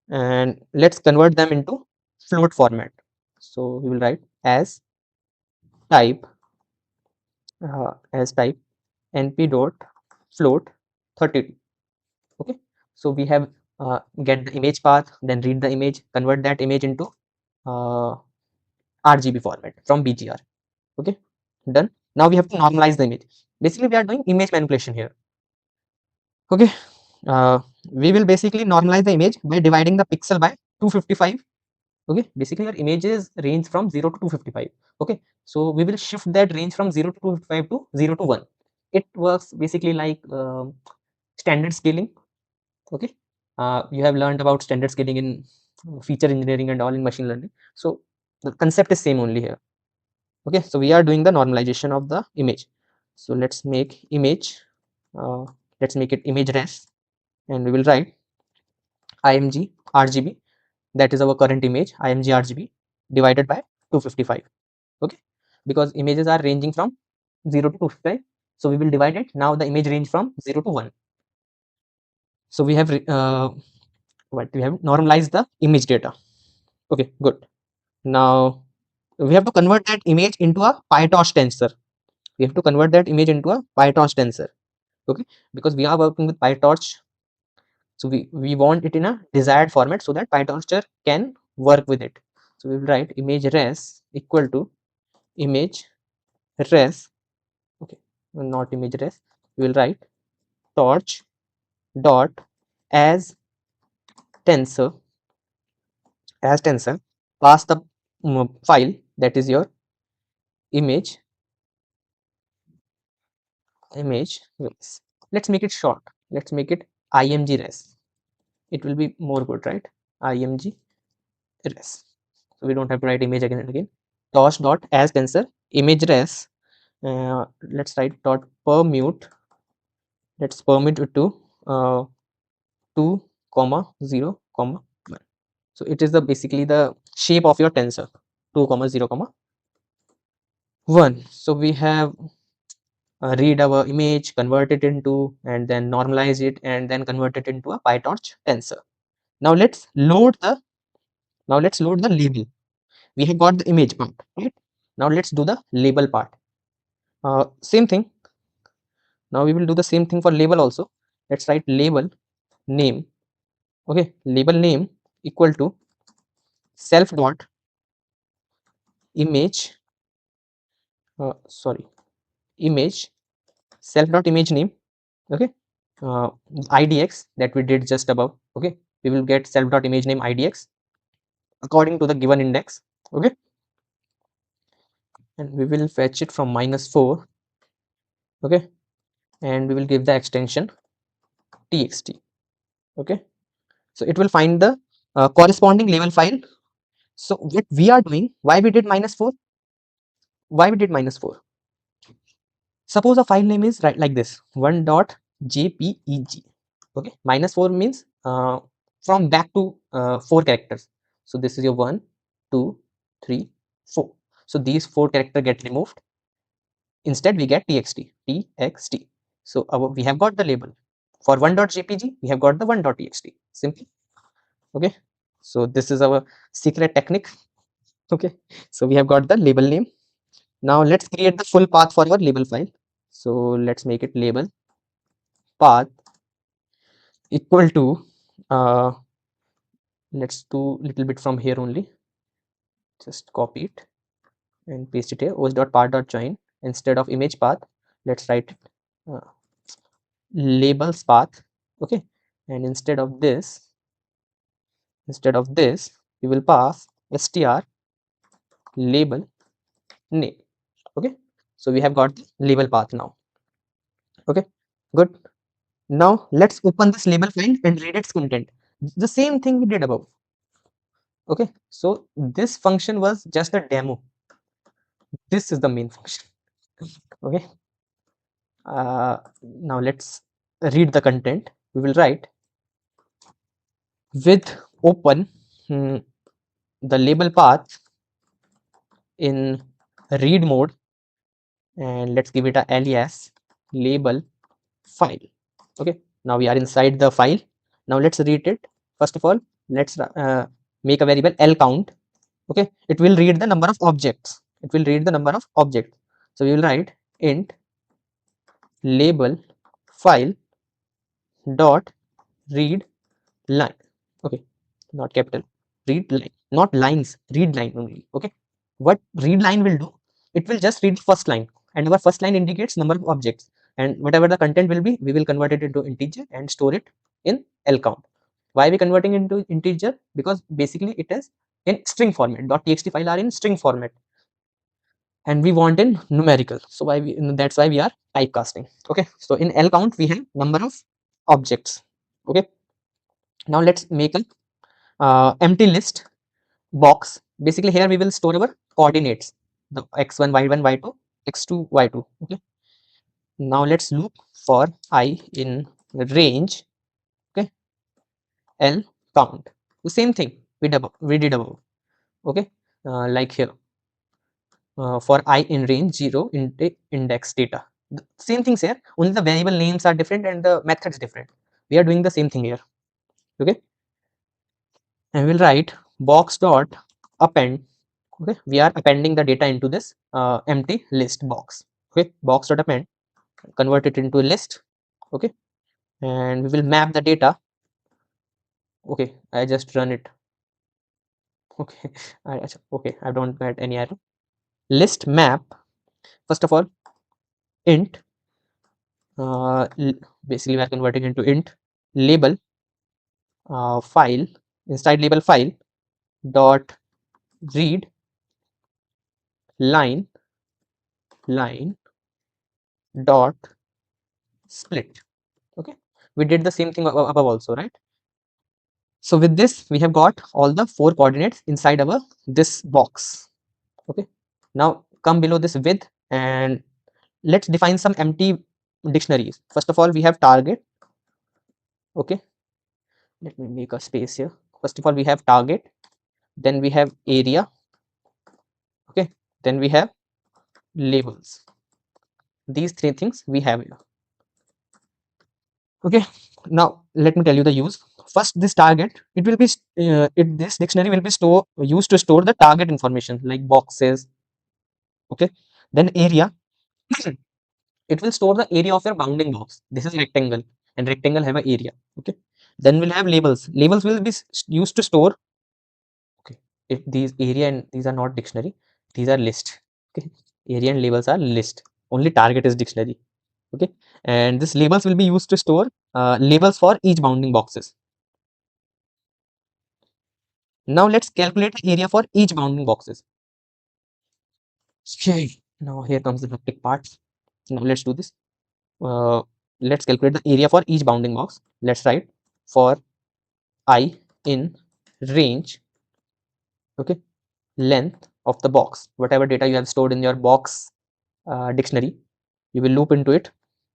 and let's convert them into float format. So we will write type as type np dot float 32. Okay, so we have get the image path, then read the image, convert that image into RGB format from BGR. Okay, done. Now we have to normalize the image. Basically we are doing image manipulation here. Okay, we will basically normalize the image by dividing the pixel by 255. Okay, basically your images range from 0 to 255. Okay, so we will shift that range from 0 to 255 to 0 to 1. It works basically like standard scaling. Okay, you have learned about standard scaling in feature engineering and all in machine learning, so the concept is same only here. Okay, so we are doing the normalization of the image. So let's make image, let's make it image res, and we will write img RGB, that is our current image, img RGB divided by 255. Okay, because images are ranging from 0 to 255, so we will divide it. Now the image range from 0 to 1. So we have what we have normalized the image data. Okay, good. Now we have to convert that image into a PyTorch tensor. We have to convert that image into a PyTorch tensor. Okay, because we are working with PyTorch, so we want it in a desired format so that PyTorch can work with it. So we will write image res equal to image res. Okay, not image res. We will write torch dot as tensor, pass the file, that is your image res. Let's make it short. Let's make it img res. It will be more good, right? img res. So we don't have to write image again and again. Torch dot as tensor image res. Let's write dot permute. Let's permute it to 2 comma 0 comma 1. So it is the basically the shape of your tensor 2 comma 0 comma 1. So we have read our image, convert it into, and then normalize it, and then convert it into a PyTorch tensor. Now let's load the label. We have got the image part, right? Now let's do the label part. Same thing. Now we will do the same thing for label also. Let's write label name. Okay, label name equal to self dot image. Sorry, image self dot image name. Okay, idx that we did just above. Okay, we will get self dot image name idx according to the given index. Okay, and we will fetch it from -4. Okay, and we will give the extension txt. Okay, so it will find the corresponding label file. So what we are doing, why we did -4? Why we did -4? Suppose a file name is right like this 1.jpeg. Okay, -4 means from back to 4 characters. So this is your 1 2 3 4. So these 4 characters get removed. Instead we get txt. So we have got the label for 1.jpg. We have got the 1.txt. Simple. Okay, so this is our secret technique. Okay, so we have got the label name. Now let's create the full path for our label file. So let's make it label path equal to let's do little bit from here only. Just copy it and paste it here. os.path.join. Instead of image path, let's write uh, labels path. Okay, and instead of this we will pass str label name. Okay, so we have got the label path now. Okay, good. Now let's open this label file and read its content. The same thing we did above. Okay, so this function was just a demo. This is the main function. Okay, now let's read the content. We will write with open the label path in read mode, and let's give it a alias label file. Okay, now we are inside the file. Now let's read it. First of all, let's make a variable L count. Okay, it will read the number of objects. So we will write int label file dot read line. Okay, not capital, read line, not lines, read line only. Okay, what read line will do, it will just read the first line, and our first line indicates number of objects, and whatever the content will be, we will convert it into integer and store it in L count. Why we converting into integer? Because basically it is in string format. .txt file are in string format, and we want in numerical. So that's why we are typecasting. Okay, so in L count we have number of objects. Okay, now let's make a empty list box. Basically here we will store our coordinates, the x1 y1 y2 x2 y2. Okay, now let's loop for I in range. Okay, L count, the same thing we did above. Okay, like here for I in range 0 index data. The same things here, only the variable names are different and the methods different. We are doing the same thing here. Okay, and we'll write box dot append. Okay, we are appending the data into this empty list box. Okay, box dot append, convert it into a list. Okay, and we will map the data. Okay, I just run it. Okay, okay, I don't get any error. List map, first of all int basically we are converting into int label file, inside label file dot read line dot split. Okay, we did the same thing above also, right? So with this, we have got all the 4 coordinates inside our this box. Okay. Now come below this with, and let's define some empty dictionaries. First of all, we have target. Okay. Let me make a space here. First of all, we have target. Then we have area. Okay. Then we have labels. These 3 things we have here. Okay. Now let me tell you the use. First, this target, it will be this dictionary will be used to store the target information like boxes. Okay. Then area, it will store the area of your bounding box. This is rectangle, and rectangle have an area. Okay. Then we'll have labels. Labels will be used to store. Okay. If these area and these are not dictionary, these are list. Okay. Area and labels are list. Only target is dictionary. Okay. And this labels will be used to store labels for each bounding boxes. Now let's calculate the area for each bounding boxes. Okay. Now here comes the hectic part. Now let's do this. Uh, let's calculate the area for each bounding box. Let's write for I in range. Okay. Length of the box. Whatever data you have stored in your box dictionary, you will loop into it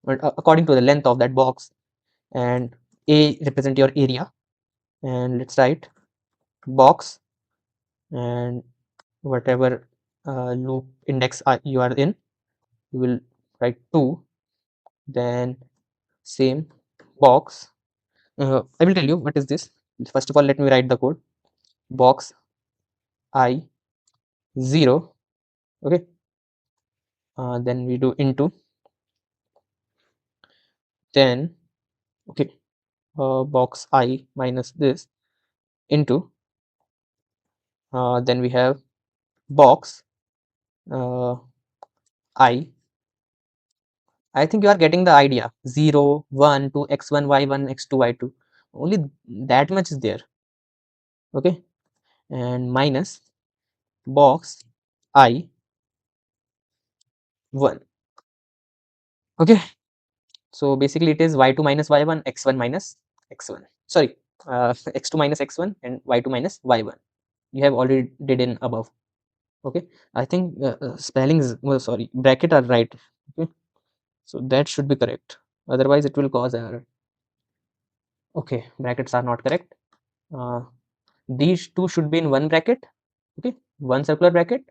according to the length of that box, and A represent your area, and let's write box, and whatever loop index you are in, you will write 2, then same box. I will tell you what is this. First of all, let me write the code. Box I 0. Okay. Then we do into, then okay, box I minus this into, then we have box I think you are getting the idea. 0, 1, 2, x1, y1, x2, y2. Only that much is there. Okay. And minus box I 1. Okay. So basically it is y2 minus y1, x1 minus x1. Sorry, x2 minus x1 and y2 minus y1. You have already did in above. Okay. I think spellings, well, sorry, bracket are right. Okay. So that should be correct. Otherwise it will cause error. Okay. Brackets are not correct. These two should be in one bracket. Okay. One circular bracket,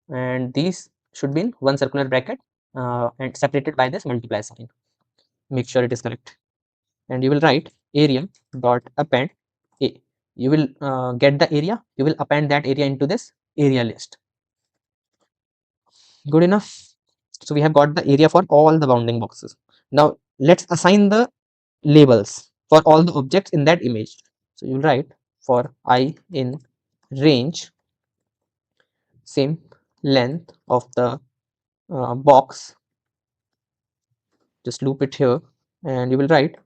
and these should be in one circular bracket and separated by this multiply sign. Make sure it is correct. And you will write area dot append A. You will get the area. You will append that area into this area list. Good enough. So we have got the area for all the bounding boxes. Now let's assign the labels for all the objects in that image. So you will write for I in range, same length of the box, just loop it here, and you will write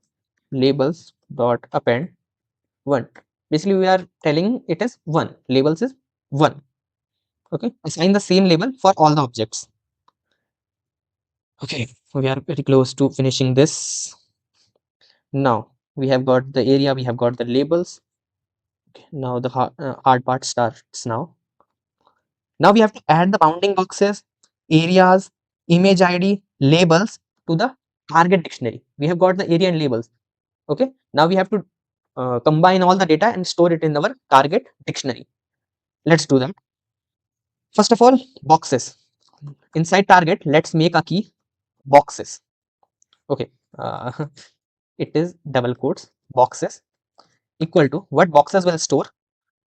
labels dot append 1. Basically we are telling it is 1, labels is 1. Okay, assign the same label for all the objects. Okay, we are very close to finishing this. Now we have got the area, we have got the labels. Okay, now the hard part starts now. Now we have to add the bounding boxes, areas, image ID, labels to the target dictionary. We have got the area and labels. Okay. Now we have to combine all the data and store it in our target dictionary. Let's do that. First of all, boxes. Inside target, let's make a key boxes. Okay. Uh, it is double quotes boxes equal to what boxes will store.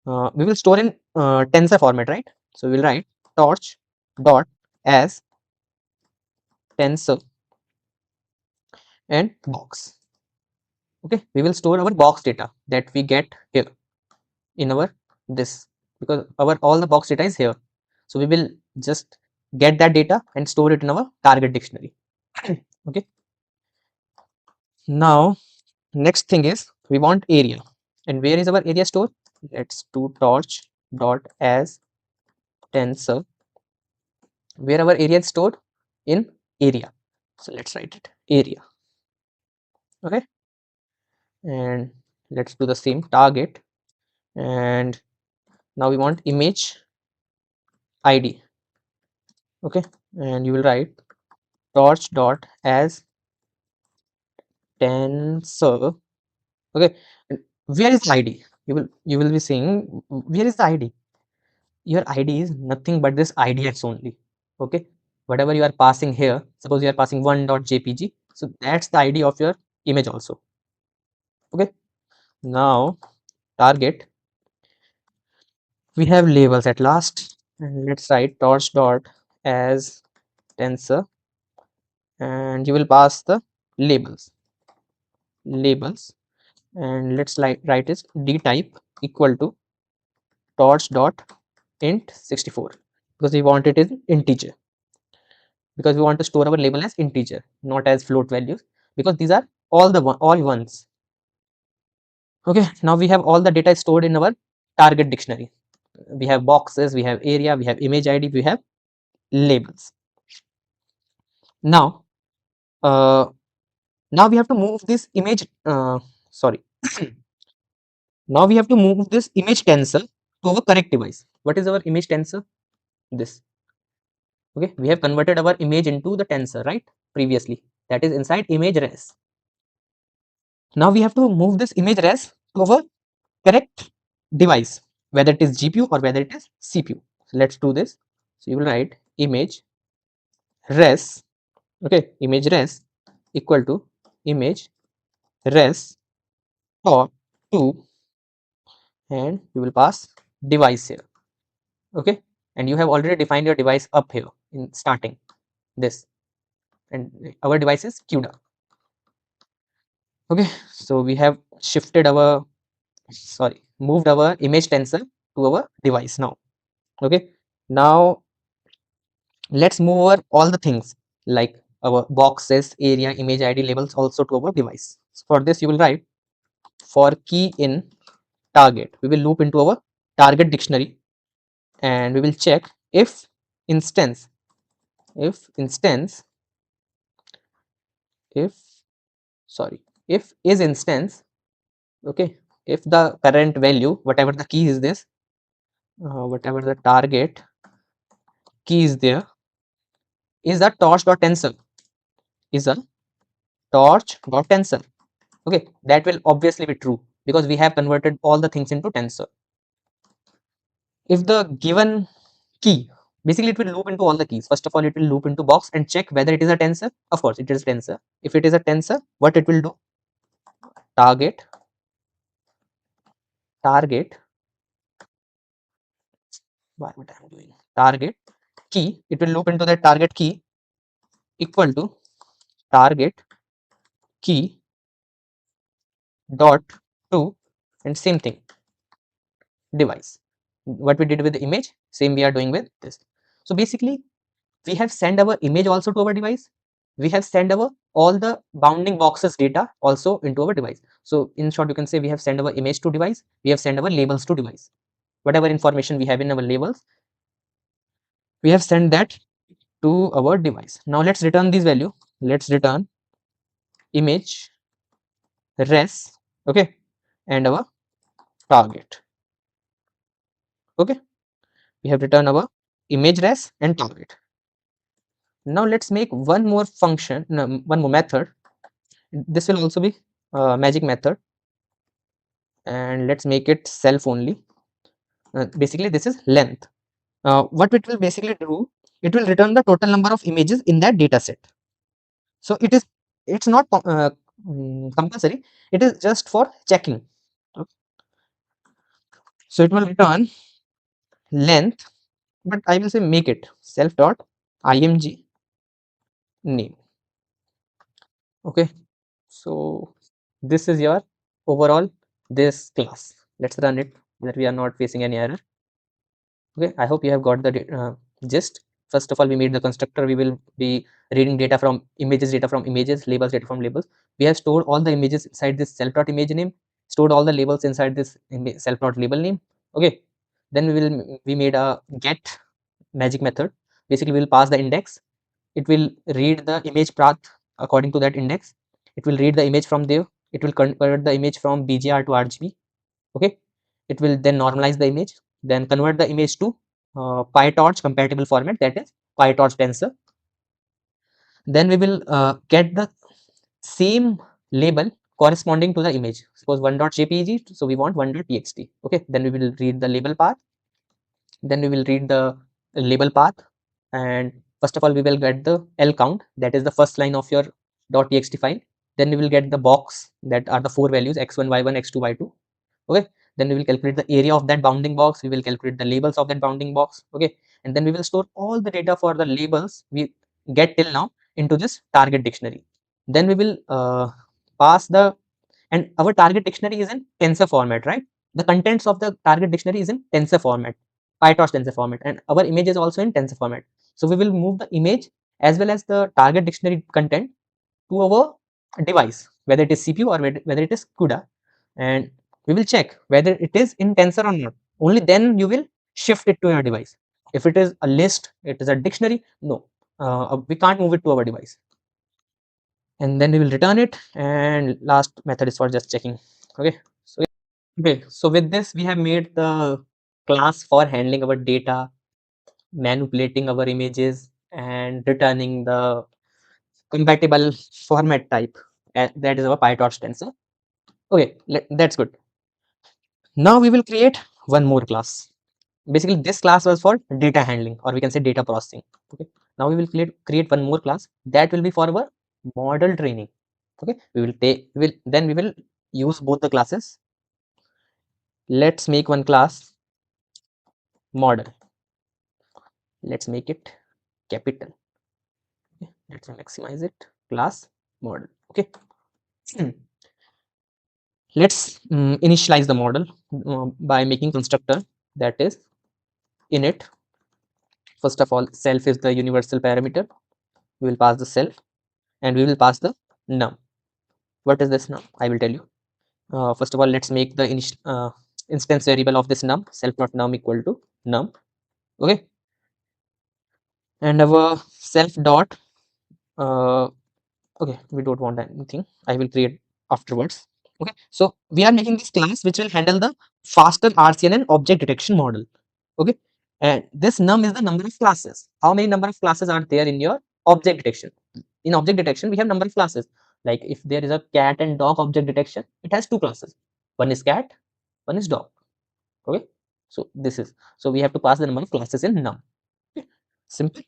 We will store in tensor format, right? So we will write torch dot as tensor and box. Okay, we will store our box data that we get here in our this, because our all the box data is here. So we will just get that data and store it in our target dictionary. Okay. Now next thing is we want area, and where is our area store? Let's do torch dot as tensor, where our area is stored in area. So let's write it area. Okay. And let's do the same target, and now we want image id. Okay, and you will write torch dot as tensor. Okay, and where is the id? You will be saying, where is the id? Your id is nothing but this idx only. Okay, whatever you are passing here, suppose you are passing 1.jpg, so that's the id of your image also. Okay, now target, we have labels at last, and let's write torch dot as tensor, and you will pass the labels, and let's write is d type equal to torch dot int 64, because we want it in integer, because we want to store our label as integer, not as float values, because these are all ones. Okay, now we have all the data stored in our target dictionary. We have boxes, we have area, we have image id, we have labels. Now now we have to move this image sorry now we have to move this image tensor to our correct device. What is our image tensor? This. Okay, we have converted our image into the tensor, right, previously, that is inside image res. Now we have to move this image res to our correct device, whether it is GPU or whether it is CPU. So let's do this. So you will write image res. Okay, image res equal to image res top 2, and you will pass device here. Okay, and you have already defined your device up here in starting this, and our device is CUDA. Okay, so we have moved our image tensor to our device now. Okay, now let's move over all the things like our boxes, area, image id, labels also to our device. So for this you will write for key in target, we will loop into our target dictionary, and we will check if instance if instance if sorry if is instance. Okay, if the current value, whatever the key is this, whatever the target key is there, is a torch.tensor, is a torch.tensor. Okay, that will obviously be true because we have converted all the things into tensor. If the given key, basically it will loop into all the keys. First of all, it will loop into box and check whether it is a tensor. Of course it is tensor. If it is a tensor, what it will do? Target what I'm doing, target key, it will loop into that target key equal to target key dot to, and same thing, device. What we did with the image, same we are doing with this. So basically we have sent our image also to our device, we have sent our all the bounding boxes data also into our device. So in short, you can say we have sent our image to device, we have sent our labels to device. Whatever information we have in our labels, we have sent that to our device. Now let's return this value. Let's return image res, okay, and our target. Okay, we have returned our image res and target. Now let's make one more function, no, one more method. This will also be a magic method, and let's make it self only. Basically this is length. What it will basically do, it will return the total number of images in that data set. So it's not compulsory, it is just for checking. Okay. So it will return length, but I will say make it self dot img name. Okay, so this is your overall this class. Let's run it that we are not facing any error. Okay, I hope you have got the gist. First of all, we made the constructor. We will be reading data from images, labels data from labels. We have stored all the images inside this self.image name, stored all the labels inside this self.label name. Okay, then we made a get magic method. Basically we will pass the index, it will read the image path according to that index, it will read the image from there, it will convert the image from BGR to RGB. Okay, it will then normalize the image, then convert the image to PyTorch compatible format, that is PyTorch tensor. Then we will get the same label corresponding to the image. Suppose 1.jpg, so we want 1.txt. Okay, then we will read the label path. Then we will read the label path, and first of all we will get the L count, that is the first line of your .txt file. Then we will get the box, that are the 4 values x1, y1, x2, y2. Okay, then we will calculate the area of that bounding box, we will calculate the labels of that bounding box. Okay, and then we will store all the data for the labels we get till now into this target dictionary. Then we will pass the, and our target dictionary is in tensor format, right? The contents of the target dictionary is in tensor format, PyTorch tensor format, and our image is also in tensor format. So we will move the image as well as the target dictionary content to our device, whether it is CPU or whether it is CUDA, and we will check whether it is in tensor or not. Only then you will shift it to your device. If it is a list, it is a dictionary, no, we can't move it to our device. And then we will return it, and last method is for just checking. Okay, so okay, so with this we have made the class for handling our data, manipulating our images, and returning the compatible format type, that is our PyTorch tensor. Okay, that's good. Now we will create one more class. Basically this class was for data handling, or we can say data processing. Okay, now we will create one more class that will be for our model training. Okay, we will use both the classes. Let's make one class model. Let's make it capital. Okay, let's maximize it, class model. Okay. Let's initialize the model by making constructor, that is init. First of all, self is the universal parameter. We will pass the self, and we will pass the num. What is this num? I will tell you. First of all, let's make the instance variable of this num, self.num equal to num. Okay, and our self dot okay, we don't want anything, I will create afterwards. Okay, so we are making this class which will handle the faster RCNN object detection model. Okay, and this num is the number of classes. How many number of classes are there in your object detection? In object detection we have number of classes. Like if there is a cat and dog object detection, it has two classes, one is cat, one is dog. Okay, so this is, so we have to pass the number of classes in num. Okay, simple.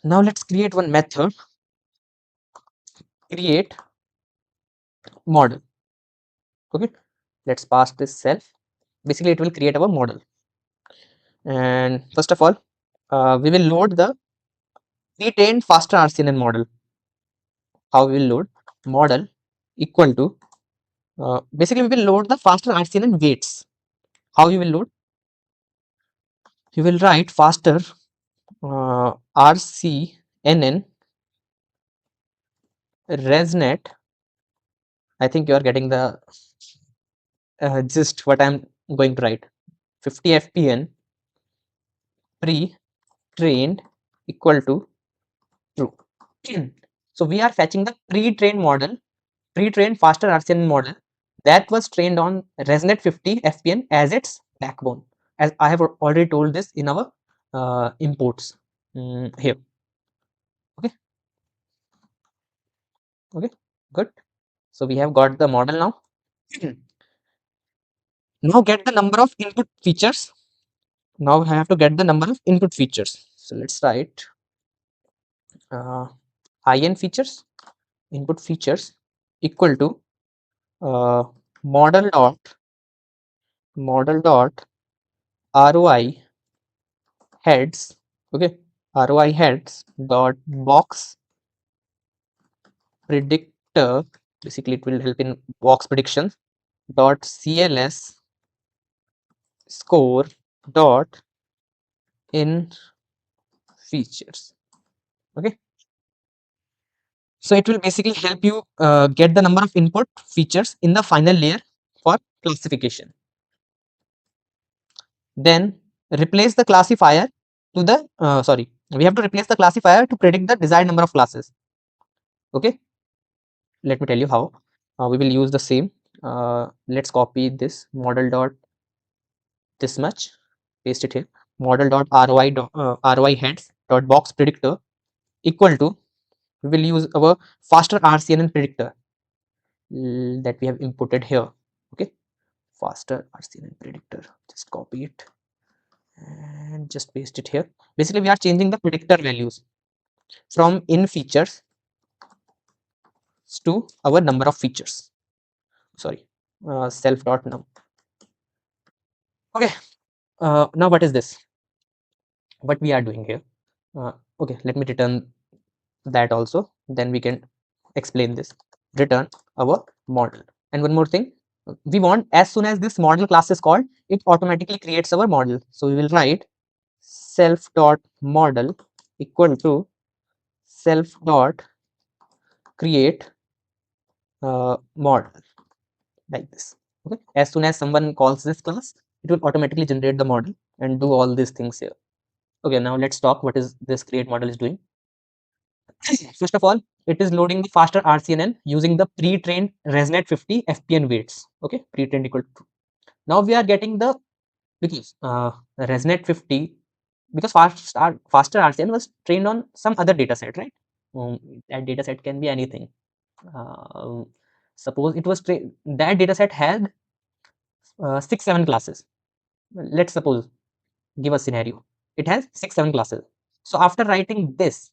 Now let's create one method, create model. Okay, let's pass this self. Basically it will create our model, and first of all we will load the pre-trained faster RCNN model. How we will load model equal to basically we will load the faster RCNN weights. How you will load? You will write faster RCNN resnet. I think you are getting the gist what I'm going to write. 50 FPN pre-trained equal to true. So we are fetching the pre-trained model, pre-trained faster RCNN model that was trained on ResNet 50 FPN as its backbone. As I have already told this in our imports here. Okay. Okay. Good. So we have got the model now. Now get the number of input features. Now I have to get the number of input features. So let's write uh, in features, input features equal to uh, model dot ROI heads. Okay, ROI heads dot box predictor. Basically, it will help in box predictions. Dot CLS score dot in features. Okay, so it will basically help you get the number of input features in the final layer for classification. Then replace the classifier to the we have to replace the classifier to predict the desired number of classes. Okay, let me tell you how. We will use the same. Let's copy this model dot this much, paste it here. Model dot ROI heads dot box predictor equal to, we will use our faster RCNN predictor that we have inputted here. Okay, faster RCNN predictor. Just copy it and just paste it here. Basically, we are changing the predictor values from in features to our number of features. Sorry, self dot num. Okay, now what is this? What we are doing here? Okay, let me return that also. Then we can explain this. Return our model. And one more thing, we want as soon as this model class is called, it automatically creates our model. So we will write self dot model equal to self dot create model, like this. Okay, as soon as someone calls this class, it will automatically generate the model and do all these things here. Okay, now let's talk what is this create model is doing. First of all, it is loading the faster RCNN using the pre-trained ResNet 50 FPN weights. Okay, pre-trained equal to. Now we are getting the, because ResNet 50, because faster RCN was trained on some other data set, right? That data set can be anything. Uh, Suppose it was that data set had 6-7 classes. Let's suppose, give a scenario. It has 6-7 classes. So after writing this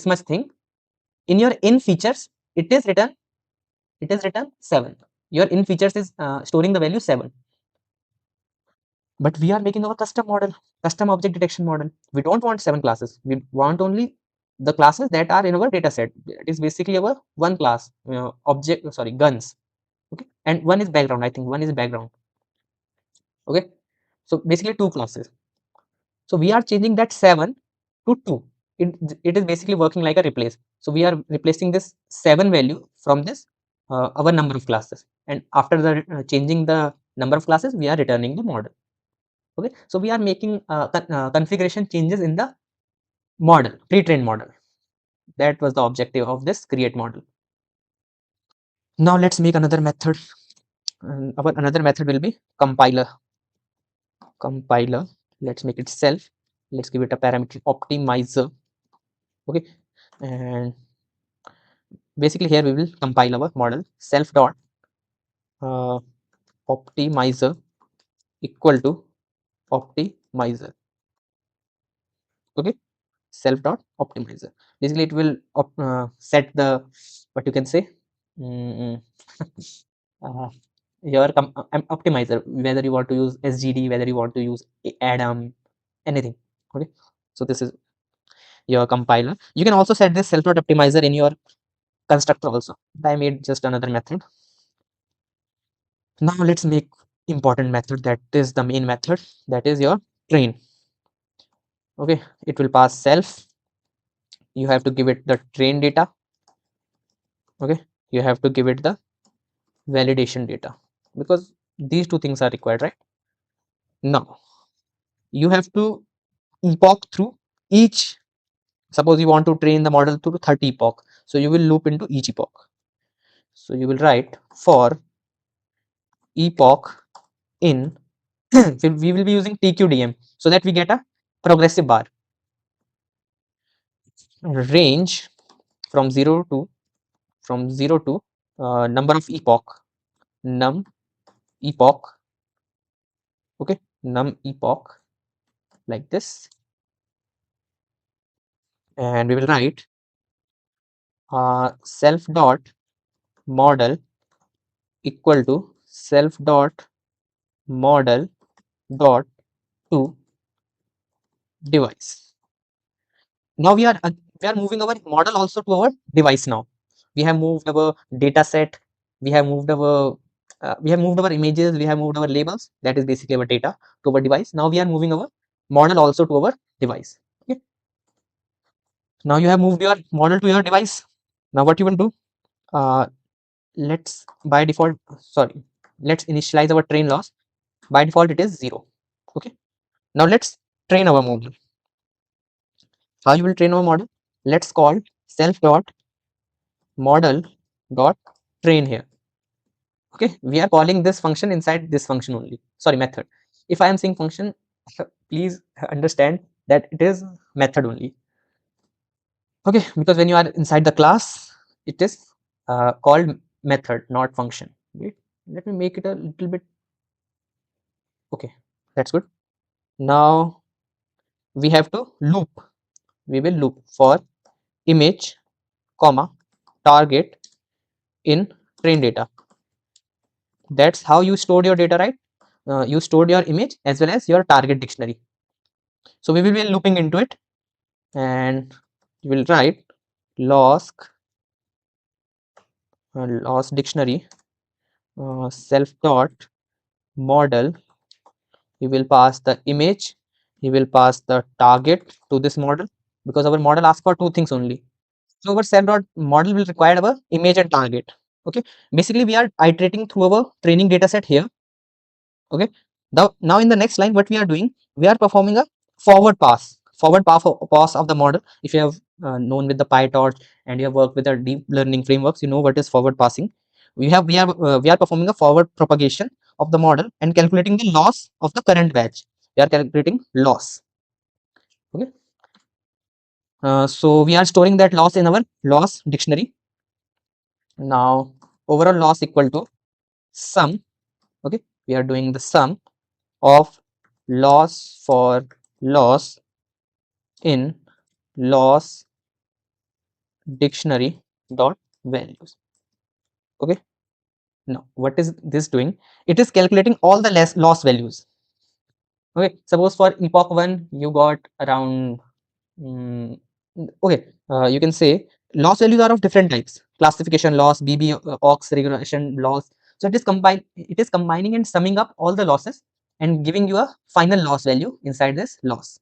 much thing, in your in features, it is written 7. Your in features is storing the value 7. But we are making our custom model, custom object detection model. We don't want 7 classes. We want only the classes that are in our data set. It is basically our one class, object, sorry, guns. Okay, and one is background. I think one is background. Okay, so basically 2 classes. So we are changing that 7 to 2. It is basically working like a replace. So we are replacing this 7 value from this our number of classes, and after the changing the number of classes, we are returning the model. Okay, so we are making configuration changes in the model, pre-trained model. That was the objective of this create model. Now let's make another method. Our another method will be compiler. Compiler. Let's make it self. Let's give it a parameter optimizer. Okay, and basically here we will compile our model self dot optimizer equal to optimizer. Okay, self dot optimizer. Basically it will set the, what you can say, mm, uh, your optimizer, whether you want to use SGD, whether you want to use Adam, anything. Okay, so this is your compiler. You can also set this self dot optimizer in your constructor also. I made just another method. Now let's make important method, that is the main method, that is your train. Okay, it will pass self. You have to give it the train data. Okay, you have to give it the validation data, because these two things are required, right? Now you have to epoch through each. Suppose you want to train the model through 30 epoch, so you will loop into each epoch. So you will write for epoch in we will be using TQDM, so that we get a progressive bar. Range from 0 to number of epoch, num epoch. Okay, num epoch, like this, and we will write self dot model equal to self dot model dot to device. Now we are moving our model also to our device. Now we have moved our data set, we have moved our images, we have moved our labels, that is basically our data, to our device. Now we are moving our model also to our device. Okay, now you have moved your model to your device. Now what you will do, uh, let's by default, sorry, let's initialize our train loss. By default it is 0. Okay, now let's train our model. How you will train our model? Let's call self dot model dot train here. Okay, we are calling this function inside this function only, sorry, method. If I am saying function, please understand that it is method only. Okay, because when you are inside the class, it is called method, not function. Wait, let me make it a little bit. Okay, that's good. Now we have to loop. We will loop for image, comma, target in train data. That's how you stored your data, right? You stored your image as well as your target dictionary. So we will be looping into it, and you will write loss dictionary self dot model. You will pass the image, you will pass the target to this model, because our model asks for two things only. So our self dot model will require our image and target. Okay, basically we are iterating through our training data set here. Okay, now in the next line, what we are doing, we are performing a forward pass of the model. If you have known with the PyTorch and you have worked with the deep learning frameworks, you know what is forward passing. We are performing a forward propagation of the model and calculating the loss of the current batch. We are calculating loss. Okay, so we are storing that loss in our loss dictionary. Now overall loss equal to sum. Okay, we are doing the sum of loss for loss in loss dictionary dot values. Okay, now what is this doing? It is calculating all the loss values. Okay, suppose for epoch 1 you got around okay, you can say loss values are of different types: classification loss, bb ox regression loss. So it is combining and summing up all the losses and giving you a final loss value inside this loss.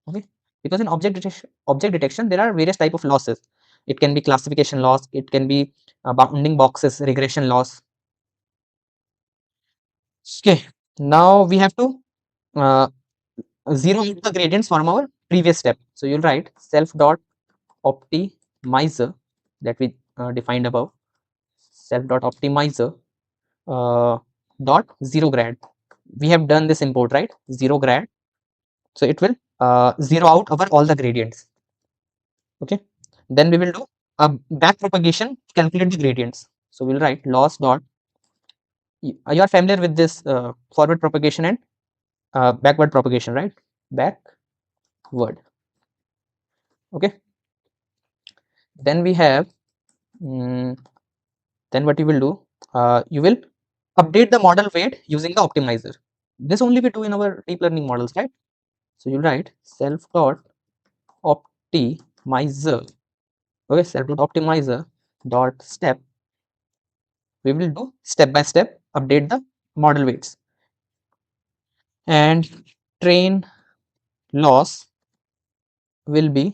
Okay, because in object detection there are various type of losses. It can be classification loss, it can be bounding boxes regression loss. Okay, now we have to uh, zero out the gradients from our previous step. So you'll write self dot optimizer that we defined above, self dot optimizer dot zero grad. We have done this import, right? Zero grad, so it will zero out our all the gradients. Okay, then we will do a back propagation, calculate the gradients. So we'll write loss dot, you are familiar with this forward propagation and backward propagation, right? Backward. Okay, then we have then what you will do, you will update the model weight using the optimizer. This only we do in our deep learning models, right? So you'll write self dot optimizer. Okay, self dot optimizer dot step. We will do step by step update the model weights, and train loss will be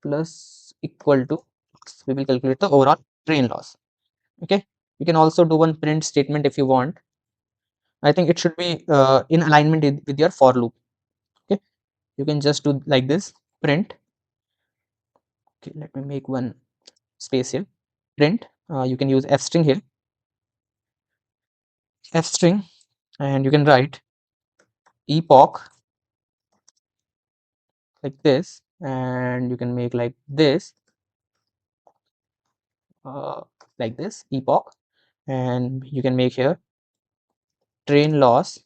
plus equal to, we will calculate the overall train loss. Okay, you can also do one print statement if you want. I think it should be in alignment with your for loop. Okay, you can just do like this, print. Okay, let me make one space here. Print, you can use f string here, f string, and you can write epoch like this, and you can make like this, uh, like this epoch, and you can make here train loss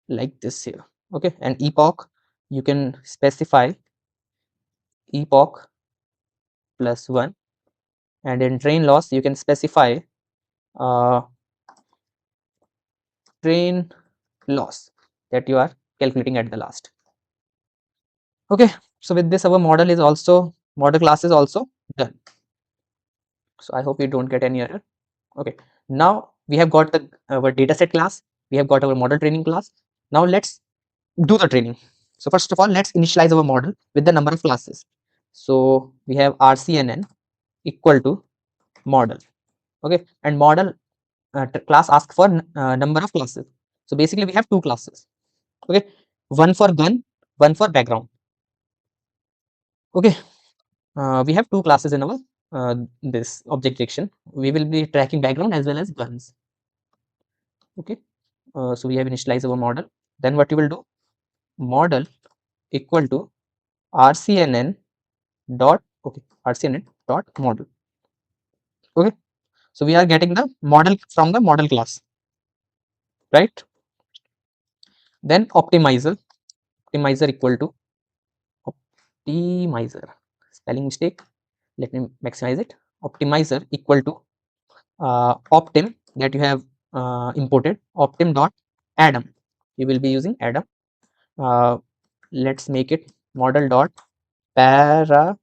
like this here. Okay, and epoch you can specify epoch plus 1, and in train loss you can specify uh, train loss that you are calculating at the last. Okay, so with this our model class is also done. So I hope you don't get any error. Okay, now we have got our dataset class, we have got our model training class. Now let's do the training. So first of all, let's initialize our model with the number of classes. So we have rcnn equal to model. Okay, and model class asks for number of classes. So basically we have two classes. Okay, one for gun, one for background. Okay, we have two classes in our this object detection, we will be tracking background as well as guns. Okay, so we have initialized our model. Then what you will do, model equal to rcnn dot, okay, rcnn dot model. Okay, so we are getting the model from the model class, right? Then optimizer equal to optimizer, spelling mistake, let me maximize it. Optimizer equal to optim that you have imported, optim dot adam. You will be using adam. Let's make it model dot parameters.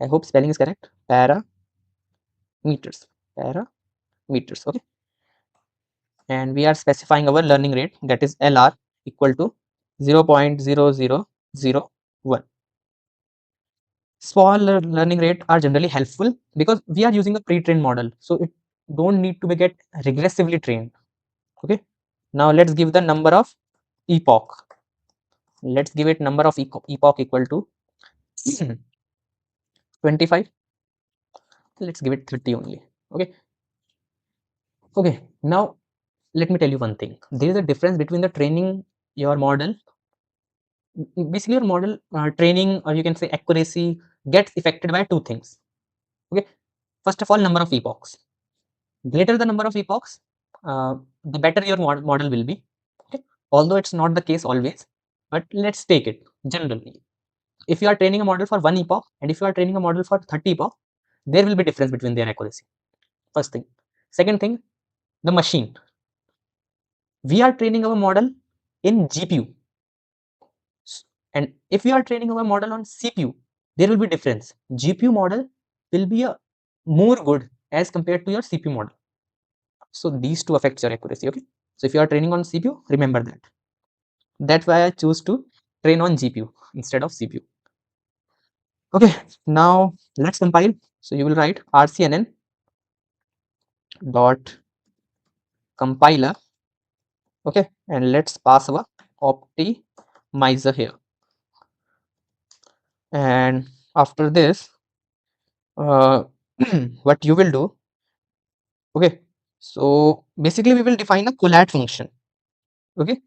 I hope spelling is correct. Parameters. Okay, and we are specifying our learning rate, that is LR equal to 0.0001. Small learning rate are generally helpful because we are using a pre-trained model, so it don't need to be get regressively trained. Okay, now let's give the number of epoch. Let's give it number of epoch equal to 25. Let's give it 30 only. Okay, now let me tell you one thing. There is a difference between the training your model. Basically your model training, or you can say accuracy, gets affected by two things. Okay, first of all, number of epochs. Greater the number of epochs, the better your model will be. Okay, although it's not the case always, but let's take it generally. If you are training a model for 1 epoch and if you are training a model for 30 epoch, there will be difference between their accuracy. First thing. Second thing, the machine. We are training our model in GPU, and if you are training our model on CPU, there will be difference. GPU model will be a more good as compared to your CPU model. So these two affects your accuracy. Okay, so if you are training on CPU, remember that. That's why I choose to train on GPU instead of CPU. Okay, now let's compile. So you will write rcnn dot compiler. Okay, and let's pass our optimizer here. And after this, what you will do, okay, so basically we will define a collab function. Okay,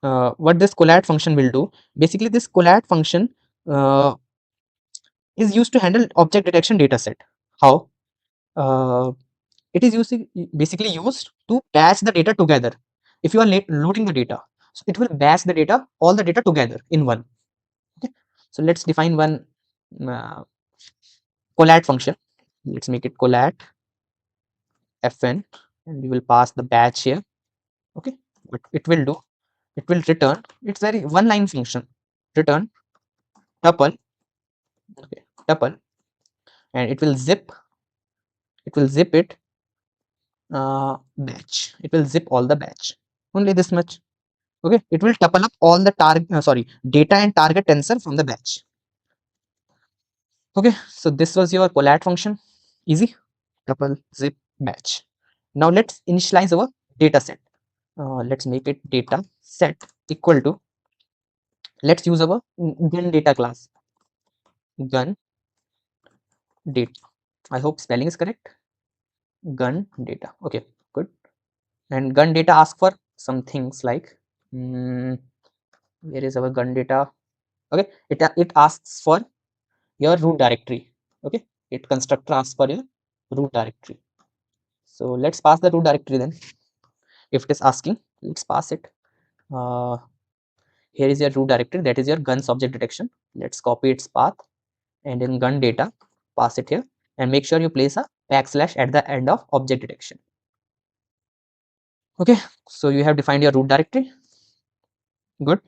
what this collab function will do, basically this collab function uh, is used to handle object detection data set. How? It is basically used to batch the data together. If you are loading the data, so it will batch the data, all the data together in one. Okay, so let's define one uh, collab function. Let's make it collab fn, and we will pass the batch here. Okay, what it will do, it will return, it's very one line function, return tuple. Okay, tuple, and it will zip it batch. It will zip all the batch, only this much. Okay, it will tuple up all the data and target tensor from the batch. Okay, so this was your collab function. Easy, tuple, zip, batch. Now let's initialize our data set. Let's make it data set equal to, let's use our gun data class. Gun data, I hope spelling is correct. Gun data. Okay, good. And gun data asks for some things like, where is our gun data? Okay, it asks for your root directory. Okay, it constructor asks for your root directory. So let's pass the root directory then. If it is asking, let's pass it. Here is your root directory, that is your guns object detection. Let's copy its path, and in gun data, pass it here, and make sure you place a backslash at the end of object detection. Okay, so you have defined your root directory. Good.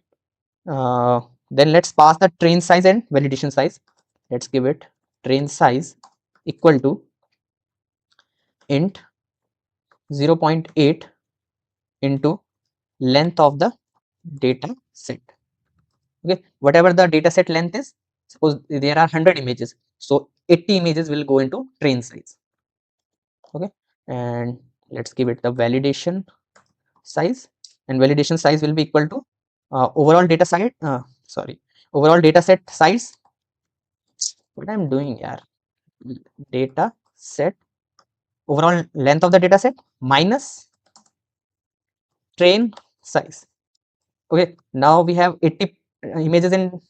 Then let's pass the train size and validation size. Let's give it train size equal to int 0.8 into length of the data set. Okay, whatever the data set length is, suppose there are 100 images, so 80 images will go into train size. Okay, and let's give it the validation size, and validation size will be equal to overall data set size what I'm doing here, data set, overall length of the data set minus train size. Okay, now we have 80 images in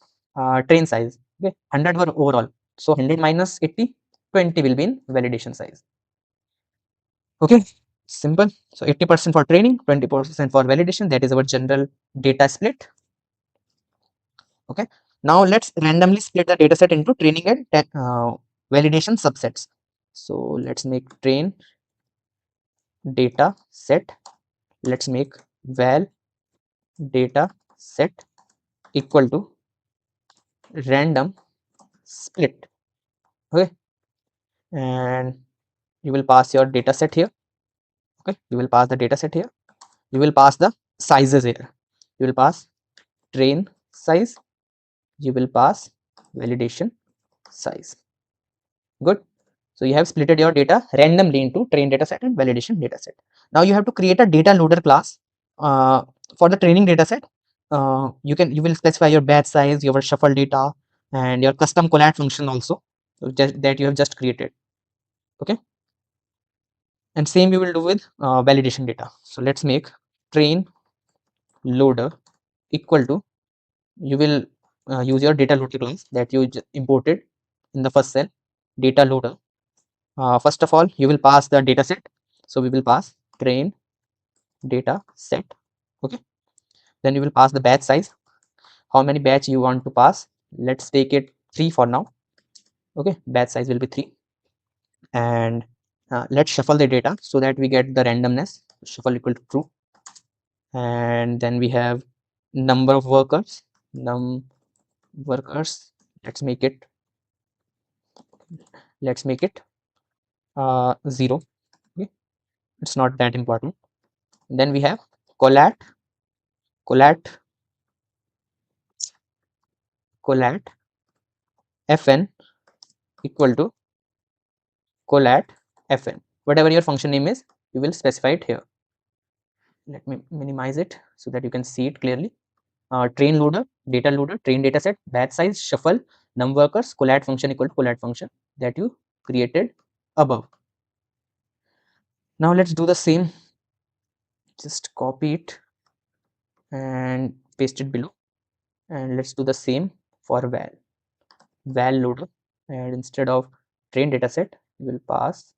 train size. Okay, 100 were overall, so 100 minus 80, 20 will be in validation size. Okay, simple. So 80% for training, 20% for validation. That is our general data split. Okay, now let's randomly split the data set into training and validation subsets. So let's make train data set, let's make val data set equal to random split. Okay, and you will pass your data set here. Okay, you will pass the data set here, you will pass the sizes here, you will pass train size, you will pass validation size. Good. So you have splitted your data randomly into train data set and validation data set. Now you have to create a data loader class for the training data set. You will specify your batch size, your shuffle data, and your custom collab function also, that you have just created. Okay, and same you will do with validation data. So let's make train loader equal to, you will use your data loader class that you imported in the first cell, data loader. First of all, you will pass the data set. So we will pass train data set. Okay, then you will pass the batch size, how many batch you want to pass. Let's take it 3 for now. Okay, batch size will be 3. And let's shuffle the data so that we get the randomness, shuffle equal to true. And then we have number of workers, workers, let's make it 0. Okay, it's not that important. Then we have collat fn equal to collat fn. Whatever your function name is, you will specify it here. Let me minimize it so that you can see it clearly. Train loader, data loader, train data set, batch size, shuffle, num workers, collat function equal to collat function that you created above. Now let's do the same. Just copy it and paste it below. And let's do the same for val loader. And instead of train data set, we will pass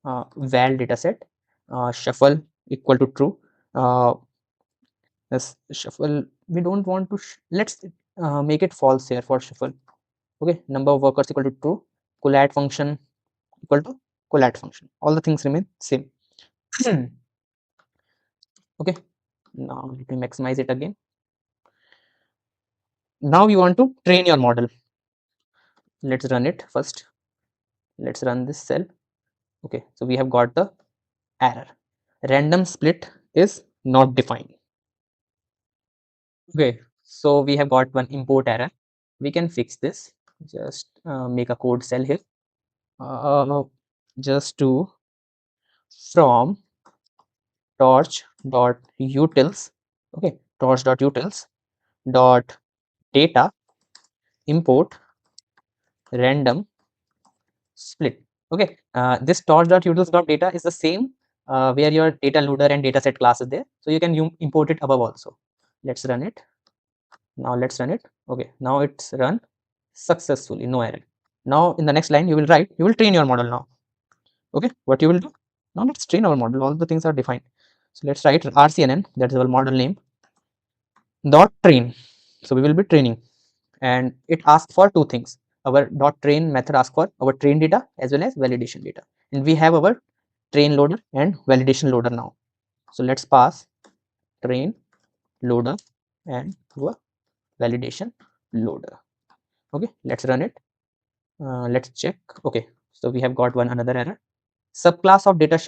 val data set, shuffle equal to true. Yes, shuffle, we don't want to let's make it false here for shuffle. Okay, number of workers equal to true, collat function equal to collat function, all the things remain same. Okay, now let me maximize it again. Now you want to train your model. Let's run it first. Let's run this cell. Okay, so we have got the error, random split is not defined. Okay, so we have got one import error. We can fix this. Just make a code cell here. Just do from torch.utils. Okay, torch.utils dot data import random split. Okay, this torch.utils.data is the same where your data loader and dataset class is there. So you can import it above also. Let's run it. Now let's run it. Okay, now it's run successfully, no error. Now in the next line you will write, you will train your model now. Okay, what you will do now, let's train our model. All the things are defined. So let's write rcnn, that is our model name, dot train. So we will be training, and it asks for two things. Our dot train method asks for our train data as well as validation data, and we have our train loader and validation loader now. So let's pass train loader and our validation loader. Okay, let's run it. Let's check. Okay, so we have got one another error. Subclass of data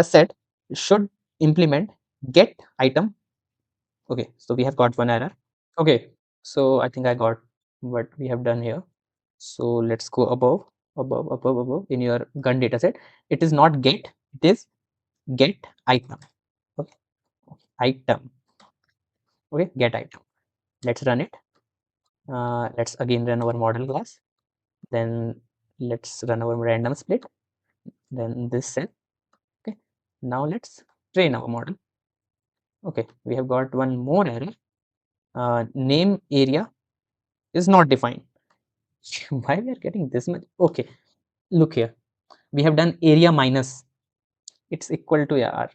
set should implement get item. Okay, so we have got one error. Okay, so I think I got what we have done here. So let's go above in your gun data set. It is not get, it is get item. Okay, item. Okay, get item. Let's run it. Let's again run our model class. Then let's run our random split. Then this cell. Okay. Now let's train our model. Okay, we have got one more error. Name area is not defined. Why we are getting this much? Okay, look here. We have done area minus. It's equal to r.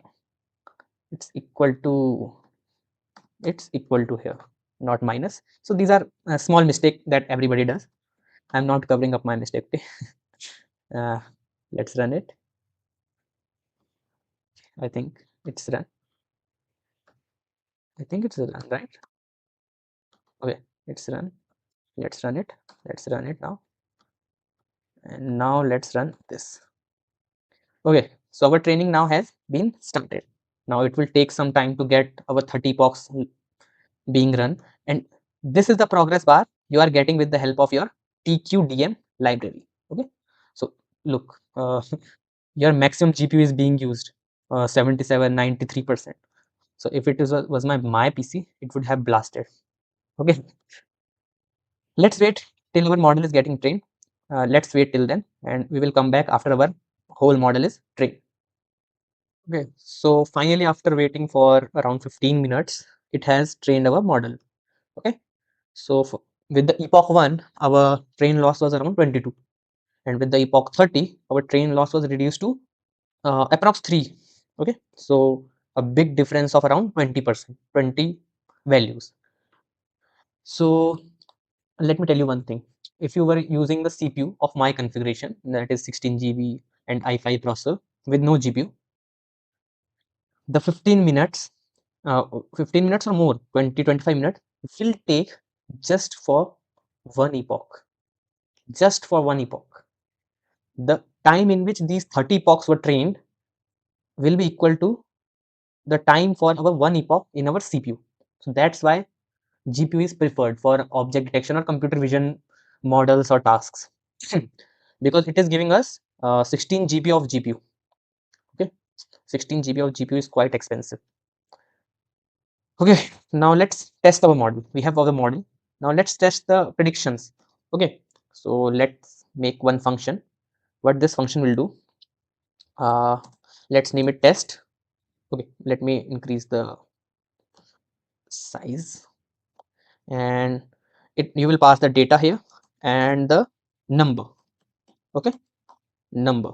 It's equal to here, not minus. So these are a small mistake that everybody does. I'm not covering up my mistake. Okay. Let's run it. I think it's run. I think it's run, right? Okay, it's run. Let's run it. Let's run it now. And now let's run this. Okay, so our training now has been started. Now it will take some time to get our 30 POCs being run, and this is the progress bar you are getting with the help of your TQDM library. Okay, so look, your maximum GPU is being used 77, 93%. So if it was my PC, it would have blasted. Okay, let's wait till our model is getting trained. Let's wait till then, and we will come back after our whole model is trained. Okay, so finally, after waiting for around 15 minutes, it has trained our model. Okay, so with the epoch 1, our train loss was around 22, and with the epoch 30, our train loss was reduced to approx 3. Okay, so a big difference of around 20%, 20 values. So let me tell you one thing. If you were using the CPU of my configuration, that is 16 GB and i5 processor with no GPU, the 15 minutes or more, 20-25 minutes will take just for one epoch. Just for one epoch. The time in which these 30 epochs were trained will be equal to the time for our one epoch in our CPU. So that's why GPU is preferred for object detection or computer vision models or tasks. Because it is giving us 16 GB of GPU. Okay, 16 GB of GPU is quite expensive. Okay, now let's test our model. We have our model. Now let's test the predictions. Okay, so let's make one function. What this function will do, let's name it test. Okay, let me increase the size, and you will pass the data here and the number. Okay, number,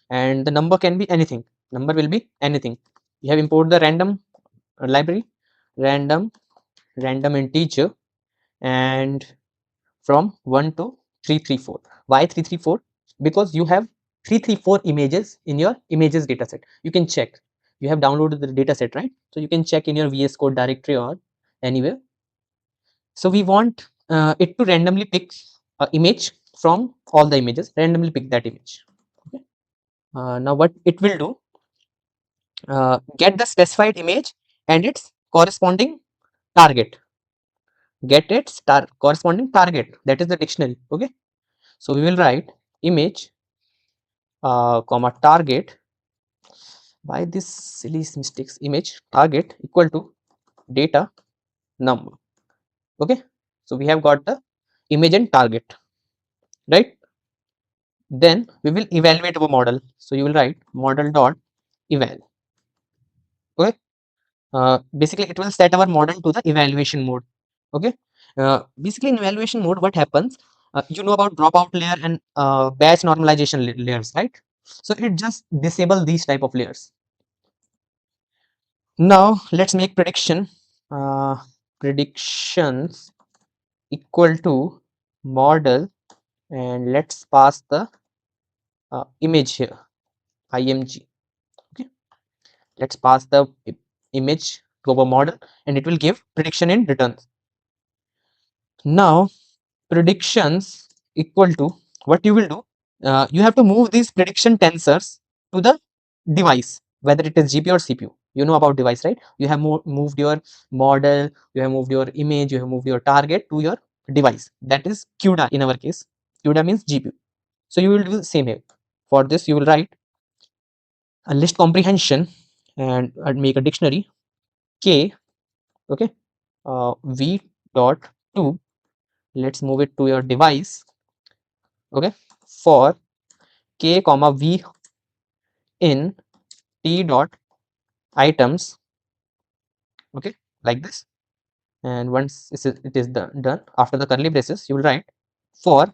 and the number can be anything. Number will be anything. You have imported the random library, random integer, and from 1 to 334. Why 334? Because you have 334 images in your images dataset. You can check. You have downloaded the dataset, right? So you can check in your VS Code directory or anywhere. So we want it to randomly pick an image from all the images, randomly pick that image. Okay. Now what it will do, get the specified image and its corresponding target. Get its corresponding target, that is the dictionary. Okay, so we will write image comma target. Why this silly mistakes? Image target equal to data number. Okay, so we have got the image and target, right? Then we will evaluate our model. So you will write model dot eval. Okay, basically it will set our model to the evaluation mode. Okay, basically in evaluation mode, what happens? You know about dropout layer and batch normalization layers, right? So it just disable these type of layers. Now let's make prediction. Predictions equal to model, and let's pass the image here, img. Okay, let's pass the image to our model, and it will give prediction in return. Now predictions equal to, what you will do, you have to move these prediction tensors to the device, whether it is GPU or CPU. You know about device, right? You have moved your model, you have moved your image, you have moved your target to your device, that is CUDA. In our case, CUDA means GPU. So you will do the same here. For this you will write a list comprehension and make a dictionary k. Okay, v dot to let's move it to your device. Okay, for k comma v in t dot items, okay, like this. And once it is done, after the curly braces, you will write for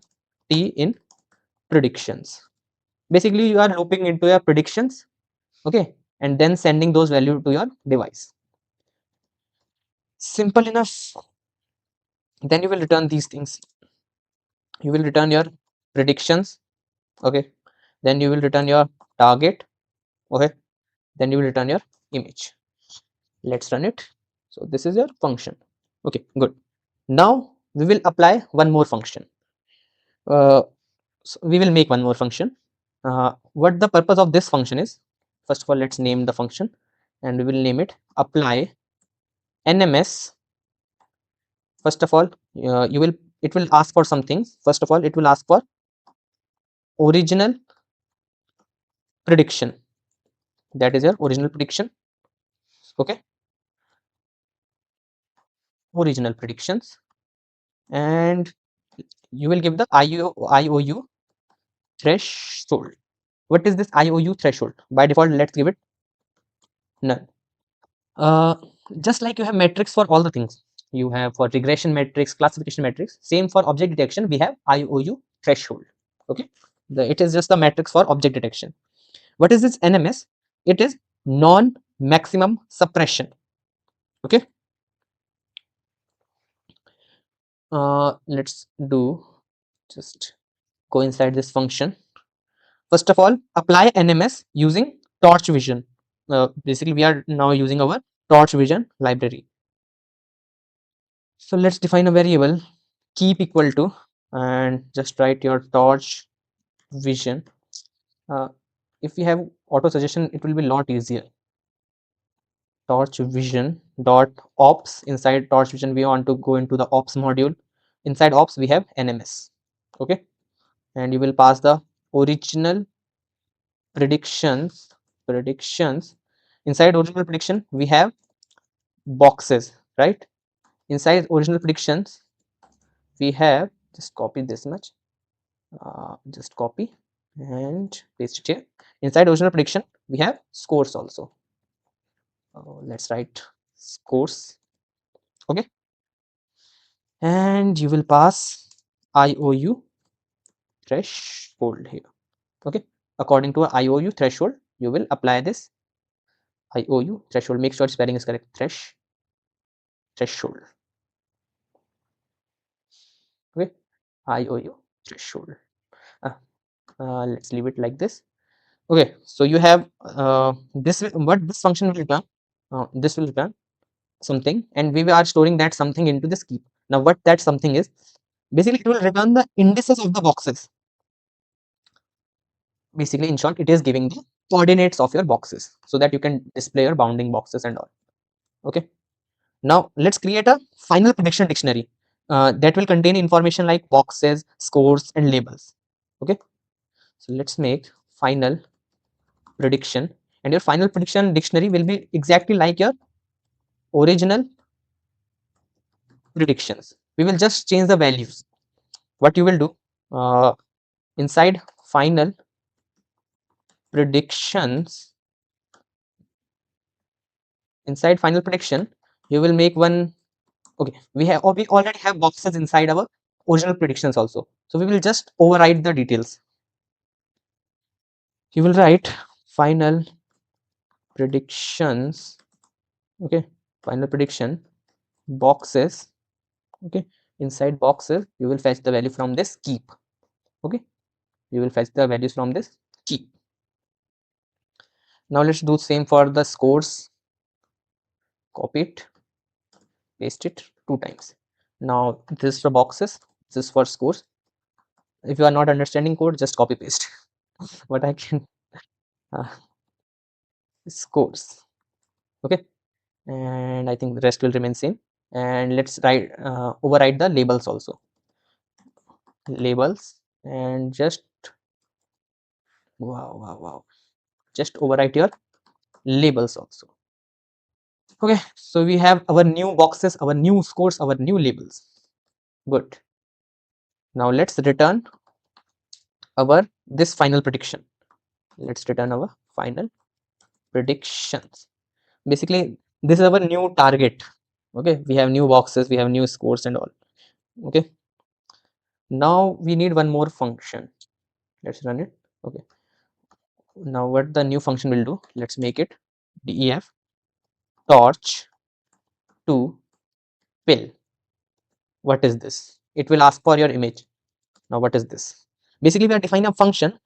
t in predictions. Basically, you are looping into your predictions, okay, and then sending those values to your device. Simple enough. Then you will return these things. You will return your predictions, okay. Then you will return your target, okay. Then you will return your image. Let's run it. So this is your function. Okay, good. Now we will apply one more function. So we will make one more function. What the purpose of this function is? First of all, let's name the function, and we will name it apply NMS. First of all, it will ask for something. First of all, it will ask for original prediction. That is your original prediction. Okay, original predictions, and you will give the IOU threshold. What is this IOU threshold? By default, let's give it none. Uh, just like you have metrics for all the things, you have for regression metrics, classification metrics, same for object detection, we have IOU threshold. Okay, it is just the metrics for object detection. What is this NMS? It is non maximum suppression. Okay, let's do, just go inside this function. First of all, apply NMS using torch vision. Basically, we are now using our torch vision library. So let's define a variable keep equal to, and just write your torch vision. If we have auto suggestion, it will be a lot easier. Torch vision dot ops. Inside torch vision, we want to go into the ops module. Inside ops, we have NMS. Okay, and you will pass the original predictions. Inside original prediction, we have boxes, right? Inside original predictions, we have, just copy this much, just copy and paste it here. Inside original prediction, we have scores also. Let's write scores. Okay, and you will pass IOU threshold here. Okay, according to IOU threshold, you will apply this IOU threshold. Make sure spelling is correct. Threshold. Okay, IOU threshold. Let's leave it like this. Okay, so you have what this function will return. This will return something, and we are storing that something into this keep. Now, what that something is, basically it will return the indices of the boxes. Basically, in short, it is giving the coordinates of your boxes so that you can display your bounding boxes and all. Okay, now let's create a final prediction dictionary that will contain information like boxes, scores, and labels. Okay, so let's make final prediction, and your final prediction dictionary will be exactly like your original predictions. We will just change the values. What you will do, inside final predictions, inside final prediction, you will make one. Okay, we already have boxes inside our original predictions also, so we will just override the details. You will write final predictions. Okay, final prediction boxes. Okay, inside boxes, you will fetch the value from this keep. Okay, you will fetch the values from this keep. Now let's do same for the scores. Copy it, paste it 2 times. Now this is for boxes, this is for scores. If you are not understanding code, just copy paste what I can. uh, Scores. Okay, and I think the rest will remain same. And let's write override the labels also. Labels, and just wow, just overwrite your labels also. Okay, so we have our new boxes, our new scores, our new labels. Good. Now let's return our this final prediction. Let's return our final predictions. Basically, this is our new target. Okay, we have new boxes, we have new scores and all. Okay, now we need one more function. Let's run it. Okay, now what the new function will do, let's make it def torch to pill. What is this? It will ask for your image. Now what is this? Basically, we are defining a function.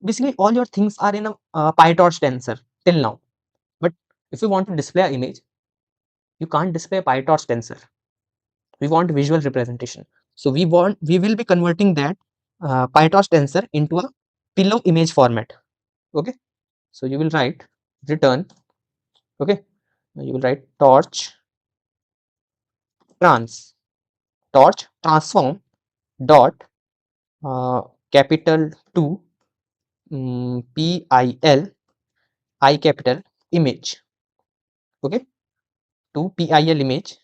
Basically, all your things are in a PyTorch tensor till now. But if you want to display an image, you can't display a PyTorch tensor. We want visual representation. So we will be converting that PyTorch tensor into a pillow image format. Okay. So you will write return. Okay. You will write torch transform dot capital 2 pil I capital image. Okay, to pil image,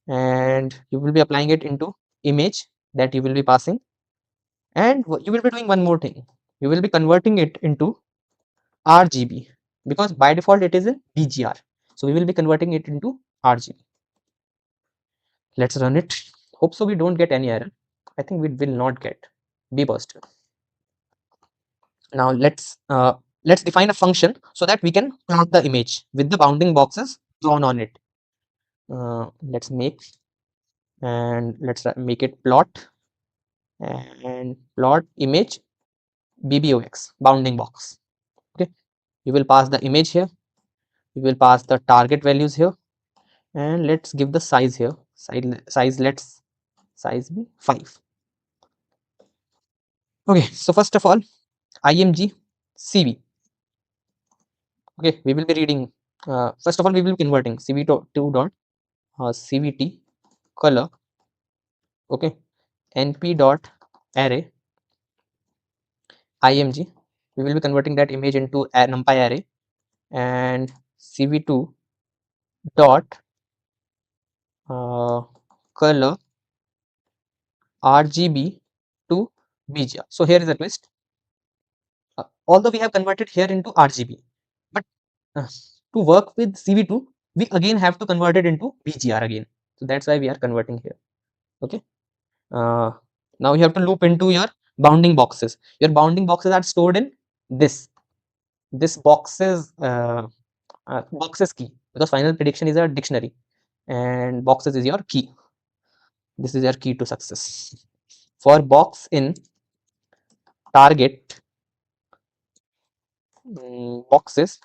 and you will be applying it into image that you will be passing, and you will be doing one more thing. You will be converting it into RGB, because by default it is in BGR. So we will be converting it into RGB. Let's run it. Hope so we don't get any error. I think we will not get. Be positive. Now let's define a function so that we can plot the image with the bounding boxes drawn on it. Let's make make it plot and plot image BBOX bounding box. Okay, you will pass the image here, you will pass the target values here, and let's give the size here. Let's size be 5. Okay, so first of all, img cv. Okay, we will be reading. First of all, we will be converting cv2 dot cvt color. Okay, np dot array img. We will be converting that image into a numpy array, and cv2 dot color RGB to BGR. So here is a twist. Although we have converted here into RGB, but to work with CV2, we again have to convert it into BGR again. So that's why we are converting here. Okay. Now you have to loop into your bounding boxes. Your bounding boxes are stored in this boxes key, because final prediction is a dictionary and boxes is your key. This is your key to success. For box in target boxes.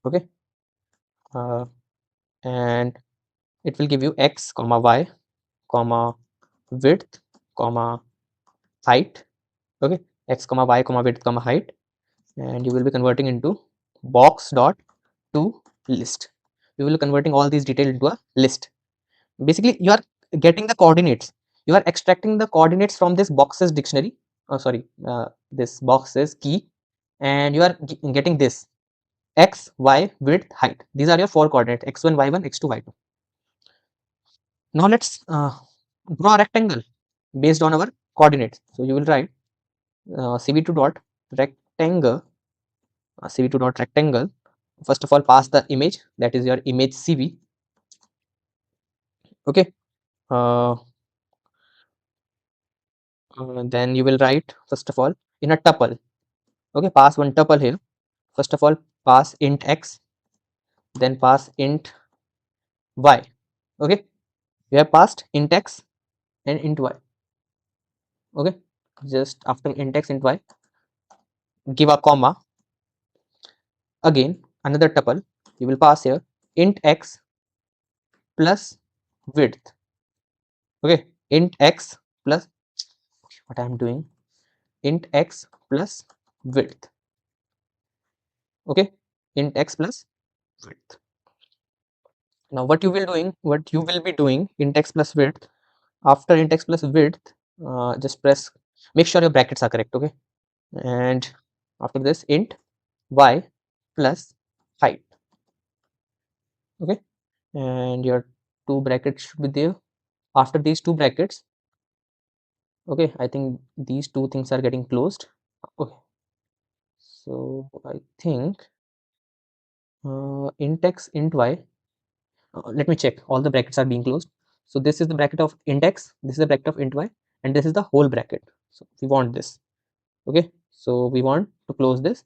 Okay, and it will give you x comma y comma width comma height. Okay, x comma y comma width comma height, and you will be converting into box dot to list. You will be converting all these details into a list. Basically, you are getting the coordinates. You are extracting the coordinates from this boxes dictionary. Oh, sorry, this boxes key, and you are getting this x, y, width, height. These are your 4 coordinates: x1, y1, x2, y2. Now let's draw a rectangle based on our coordinates. So you will write cv2 dot rectangle, cv2 dot rectangle. First of all, pass the image, that is your image cv. Okay. Then you will write, first of all, in a tuple. Okay, pass one tuple here. First of all, pass int x, then pass int y. Okay, you have passed int x and int y. Okay, just after int x int y, give a comma. Again, another tuple, you will pass here int x plus width. Okay, int x plus, what I am doing, int x plus width. Okay, int x plus width. Now what you will be doing int x plus width. After int x plus width, just press, make sure your brackets are correct. Okay, and after this int y plus height. Okay, and your two brackets should be there. After these two brackets, Okay, I think these two things are getting closed. Okay, so I think int x, int y. Let me check. All the brackets are being closed. So this is the bracket of int x, this is the bracket of int y, and this is the whole bracket. So we want this. Okay, so we want to close this.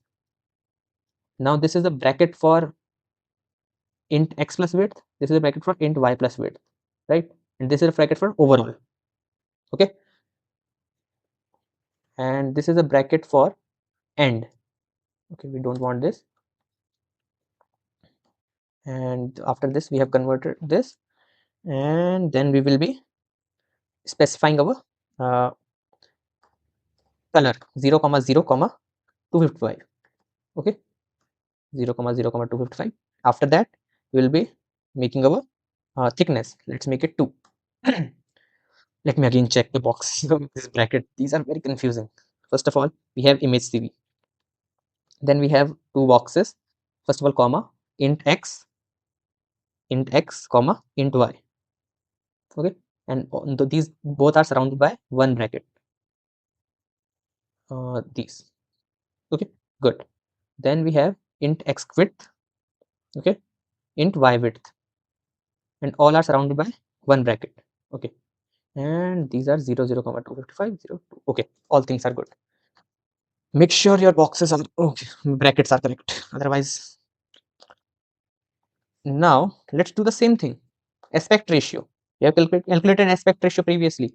Now this is the bracket for int x plus width. This is a bracket for int y plus width, right? And this is a bracket for overall. Okay, and this is a bracket for end. Okay, we don't want this. And after this, we have converted this, and then we will be specifying our color 0 comma 0 comma 255. Okay, 0 comma 0 comma 255. After that, we will be making our thickness. Let's make it 2. Let me again check the box. This bracket, these are very confusing. First of all, we have image CV. Then we have two boxes. First of all, comma, int x, comma, int y. Okay, and these both are surrounded by one bracket. These. Okay, good. Then we have int x width. Okay, int y width, and all are surrounded by one bracket. Okay, and these are 0 0 comma 255 0 2. Okay, all things are good. Make sure your boxes are okay, brackets are correct, otherwise. Now let's do the same thing. Aspect ratio, we have calculated aspect ratio previously,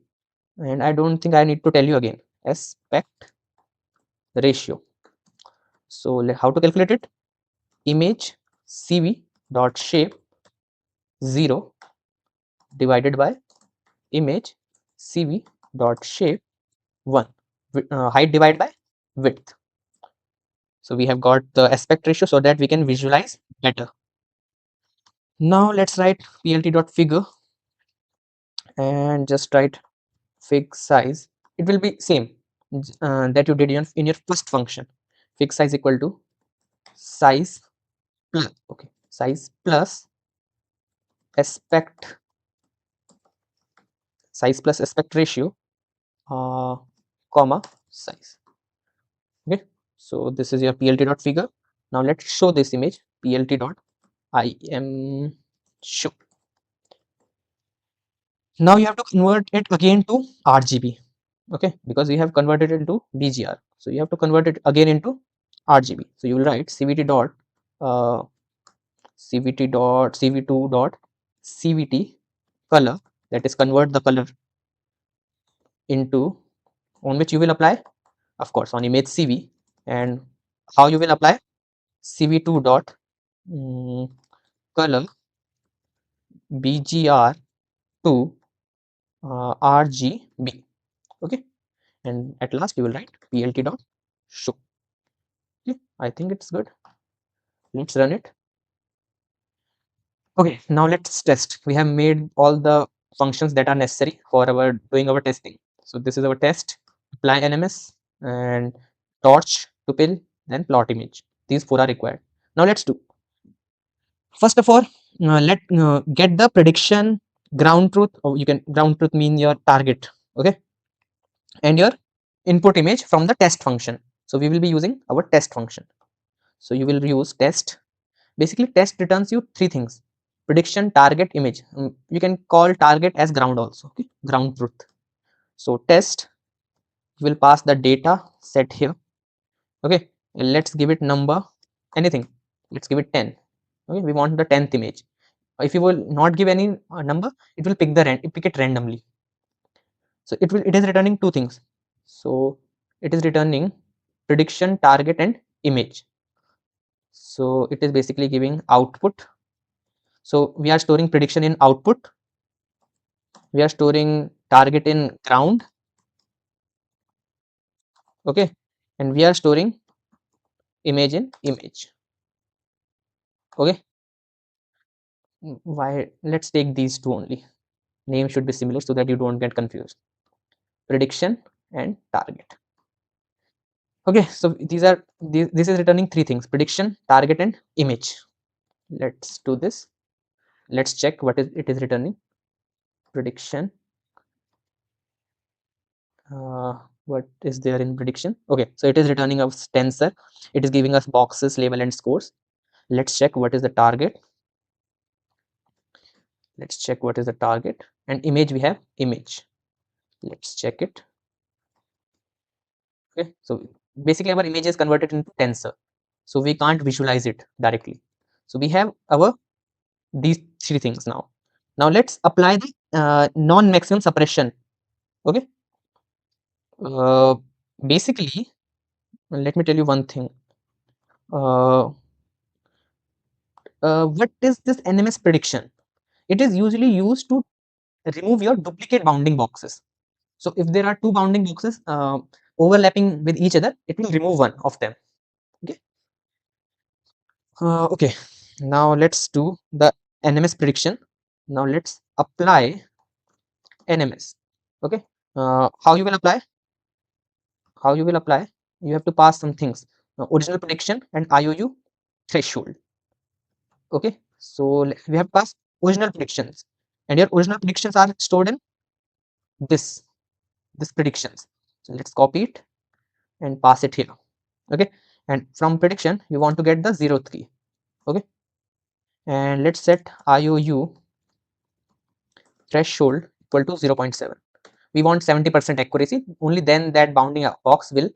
and I don't think I need to tell you again. Aspect ratio. So how to calculate it? Image cv dot shape 0 divided by image cv dot shape 1, height divided by width. So we have got the aspect ratio so that we can visualize better. Now let's write plt dot figure and just write fig size. It will be same that you did in your first function. Fig size equal to size plus, okay, size plus aspect, size plus aspect ratio, comma size. Okay, so this is your plt dot figure. Now let's show this image. Plt dot im show. Now you have to convert it again to RGB. Okay, because we have converted it into BGR, so you have to convert it again into RGB. So you will write cvt dot cv2 dot cvt color, that is convert the color into, on which you will apply, of course, on image CV. And how you will apply? cv2 dot color bgr to RGB. Okay, and at last you will write plt dot show. Okay, I think it's good. Let's run it. Okay, now let's test. We have made all the functions that are necessary for our doing our testing. So this is our test, apply NMS and torch to pill, then plot image. These four are required. Now let's do. First of all, let get the prediction ground truth, or you can ground truth mean your target, okay, and your input image from the test function. So we will be using our test function. So you will use test. Basically, test returns you three things: prediction, target, image. You can call target as ground also, okay? Ground truth. So test, you will pass the data set here. Okay, let's give it number, anything. Let's give it 10. Okay, we want the 10th image. If you will not give any number, it will pick it randomly. So it is returning two things. So it is returning prediction, target, and image. So it is basically giving output. So we are storing prediction in output, we are storing target in ground, okay, and we are storing image in image. Okay, why? Let's take these two only. Name should be similar so that you don't get confused. Prediction and target. Okay, so this is returning three things: prediction, target, and image. Let's do this. Let's check what it is returning. Prediction, what is there in prediction? Okay, so it is returning us tensor, it is giving us boxes, label and scores. Let's check what is the target. Let's check what is the target. And image, we have image. Let's check it. Okay, so basically our image is converted into tensor, so we can't visualize it directly. So we have our these three things now. Now let's apply the non-maximum suppression. Okay, uh, basically, let me tell you one thing. What is this NMS prediction? It is usually used to remove your duplicate bounding boxes. So if there are two bounding boxes overlapping with each other, it will remove one of them. Okay. Okay. Now let's do the NMS prediction. Now let's apply NMS. Okay. How you will apply? How you will apply? You have to pass some things. Original prediction and IOU threshold. Okay. So we have passed original predictions, and your original predictions are stored in this predictions. So let's copy it and pass it here. Okay, and from prediction you want to get the 0.3. Okay, and let's set IOU threshold equal to 0.7. We want 70% accuracy, only then that bounding box will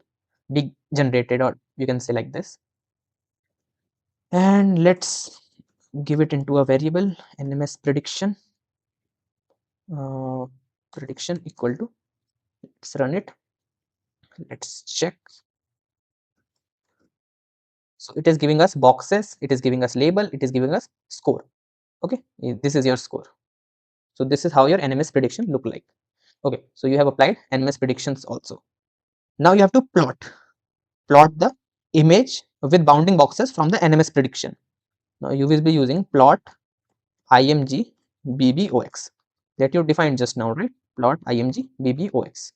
be generated, or you can say like this. And let's give it into a variable NMS prediction. Prediction equal to, let's run it. Let's check. So it is giving us boxes, it is giving us label, it is giving us score. Okay, this is your score. So this is how your NMS prediction look like. Okay, so you have applied NMS predictions also. Now you have to plot the image with bounding boxes from the NMS prediction. Now you will be using plot img bbOX that you defined just now, right? Plot img bbOX.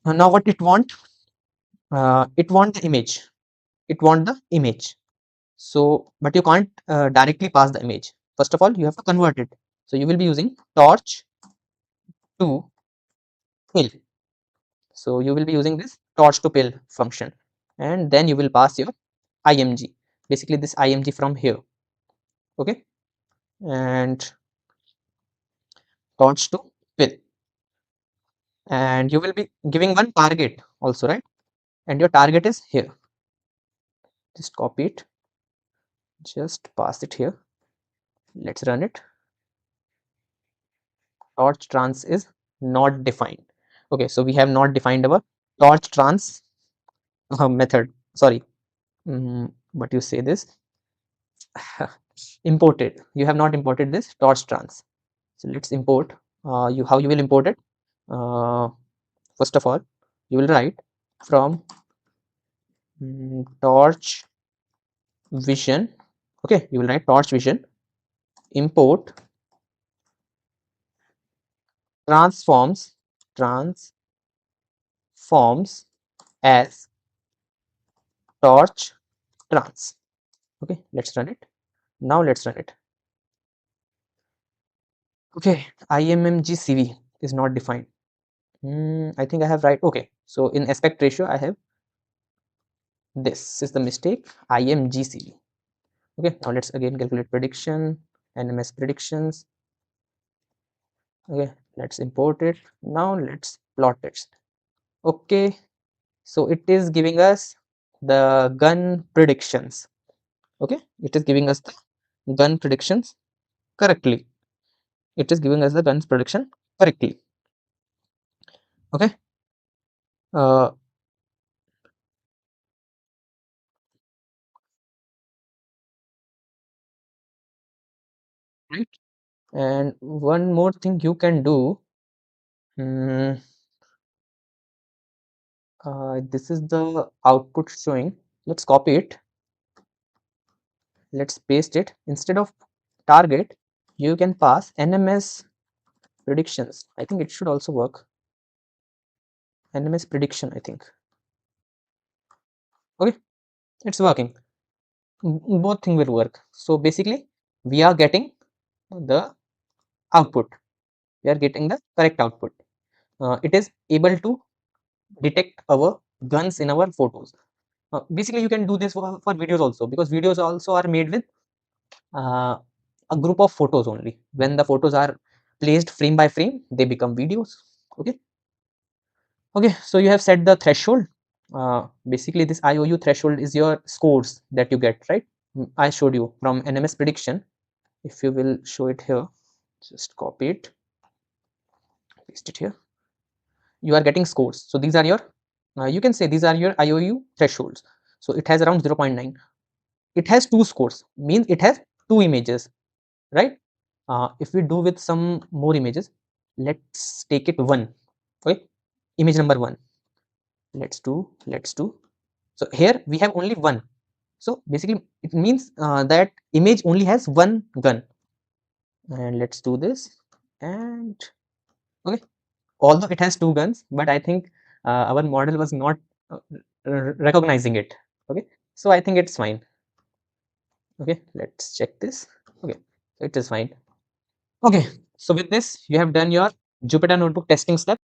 Now what it want? It want the image. It want the image. So, but you can't directly pass the image. First of all, you have to convert it. So you will be using torch to pill. So you will be using this torch to pill function, and then you will pass your img, basically this img from here. Okay, and torch to pill, and you will be giving one target also, right? And your target is here. Just copy it, just pass it here. Let's run it. Torch trans is not defined. Okay, so we have not defined our torch trans method. Sorry, what you say this? Imported. You have not imported this torch trans. So let's import. How you will import it? First of all, you will write from torch vision. Okay, you will write torch vision import transforms as torch trans. Okay, let's run it. Now let's run it. Okay, IMMGCV is not defined. I think I have right. Okay, so in aspect ratio I have, this is the mistake, IMGCV. Okay, now let's again calculate prediction, NMS predictions. Okay, let's import it. Now let's plot it. Okay, so it is giving us the gun predictions. Okay, it is giving us the gun predictions correctly. It is giving us the guns prediction correctly. Okay, uh, right. And one more thing you can do. This is the output showing. Let's copy it. Let's paste it. Instead of target, you can pass NMS predictions. I think it should also work. NMS prediction, I think. Okay, it's working. Both things will work. So basically, we are getting the output. We are getting the correct output. it is able to detect our guns in our photos. Basically, you can do this for videos also, because videos also are made with a group of photos only. When the photos are placed frame by frame, they become videos. Okay. Okay, so you have set the threshold. Basically, this IOU threshold is your scores that you get, right? I showed you from NMS prediction. If you will show it here, just copy it, paste it here. You are getting scores. So these are your, you can say these are your IOU thresholds. So it has around 0.9. It has two scores, means it has two images, right? If we do with some more images, let's take it one. Okay, image number one. Let's do. So here we have only one. So basically, it means that image only has one gun. And let's do this. And okay, although it has two guns, but I think our model was not recognizing it. Okay, so I think it's fine. Okay, let's check this. Okay, so it is fine. Okay, so with this, you have done your Jupyter Notebook testing step.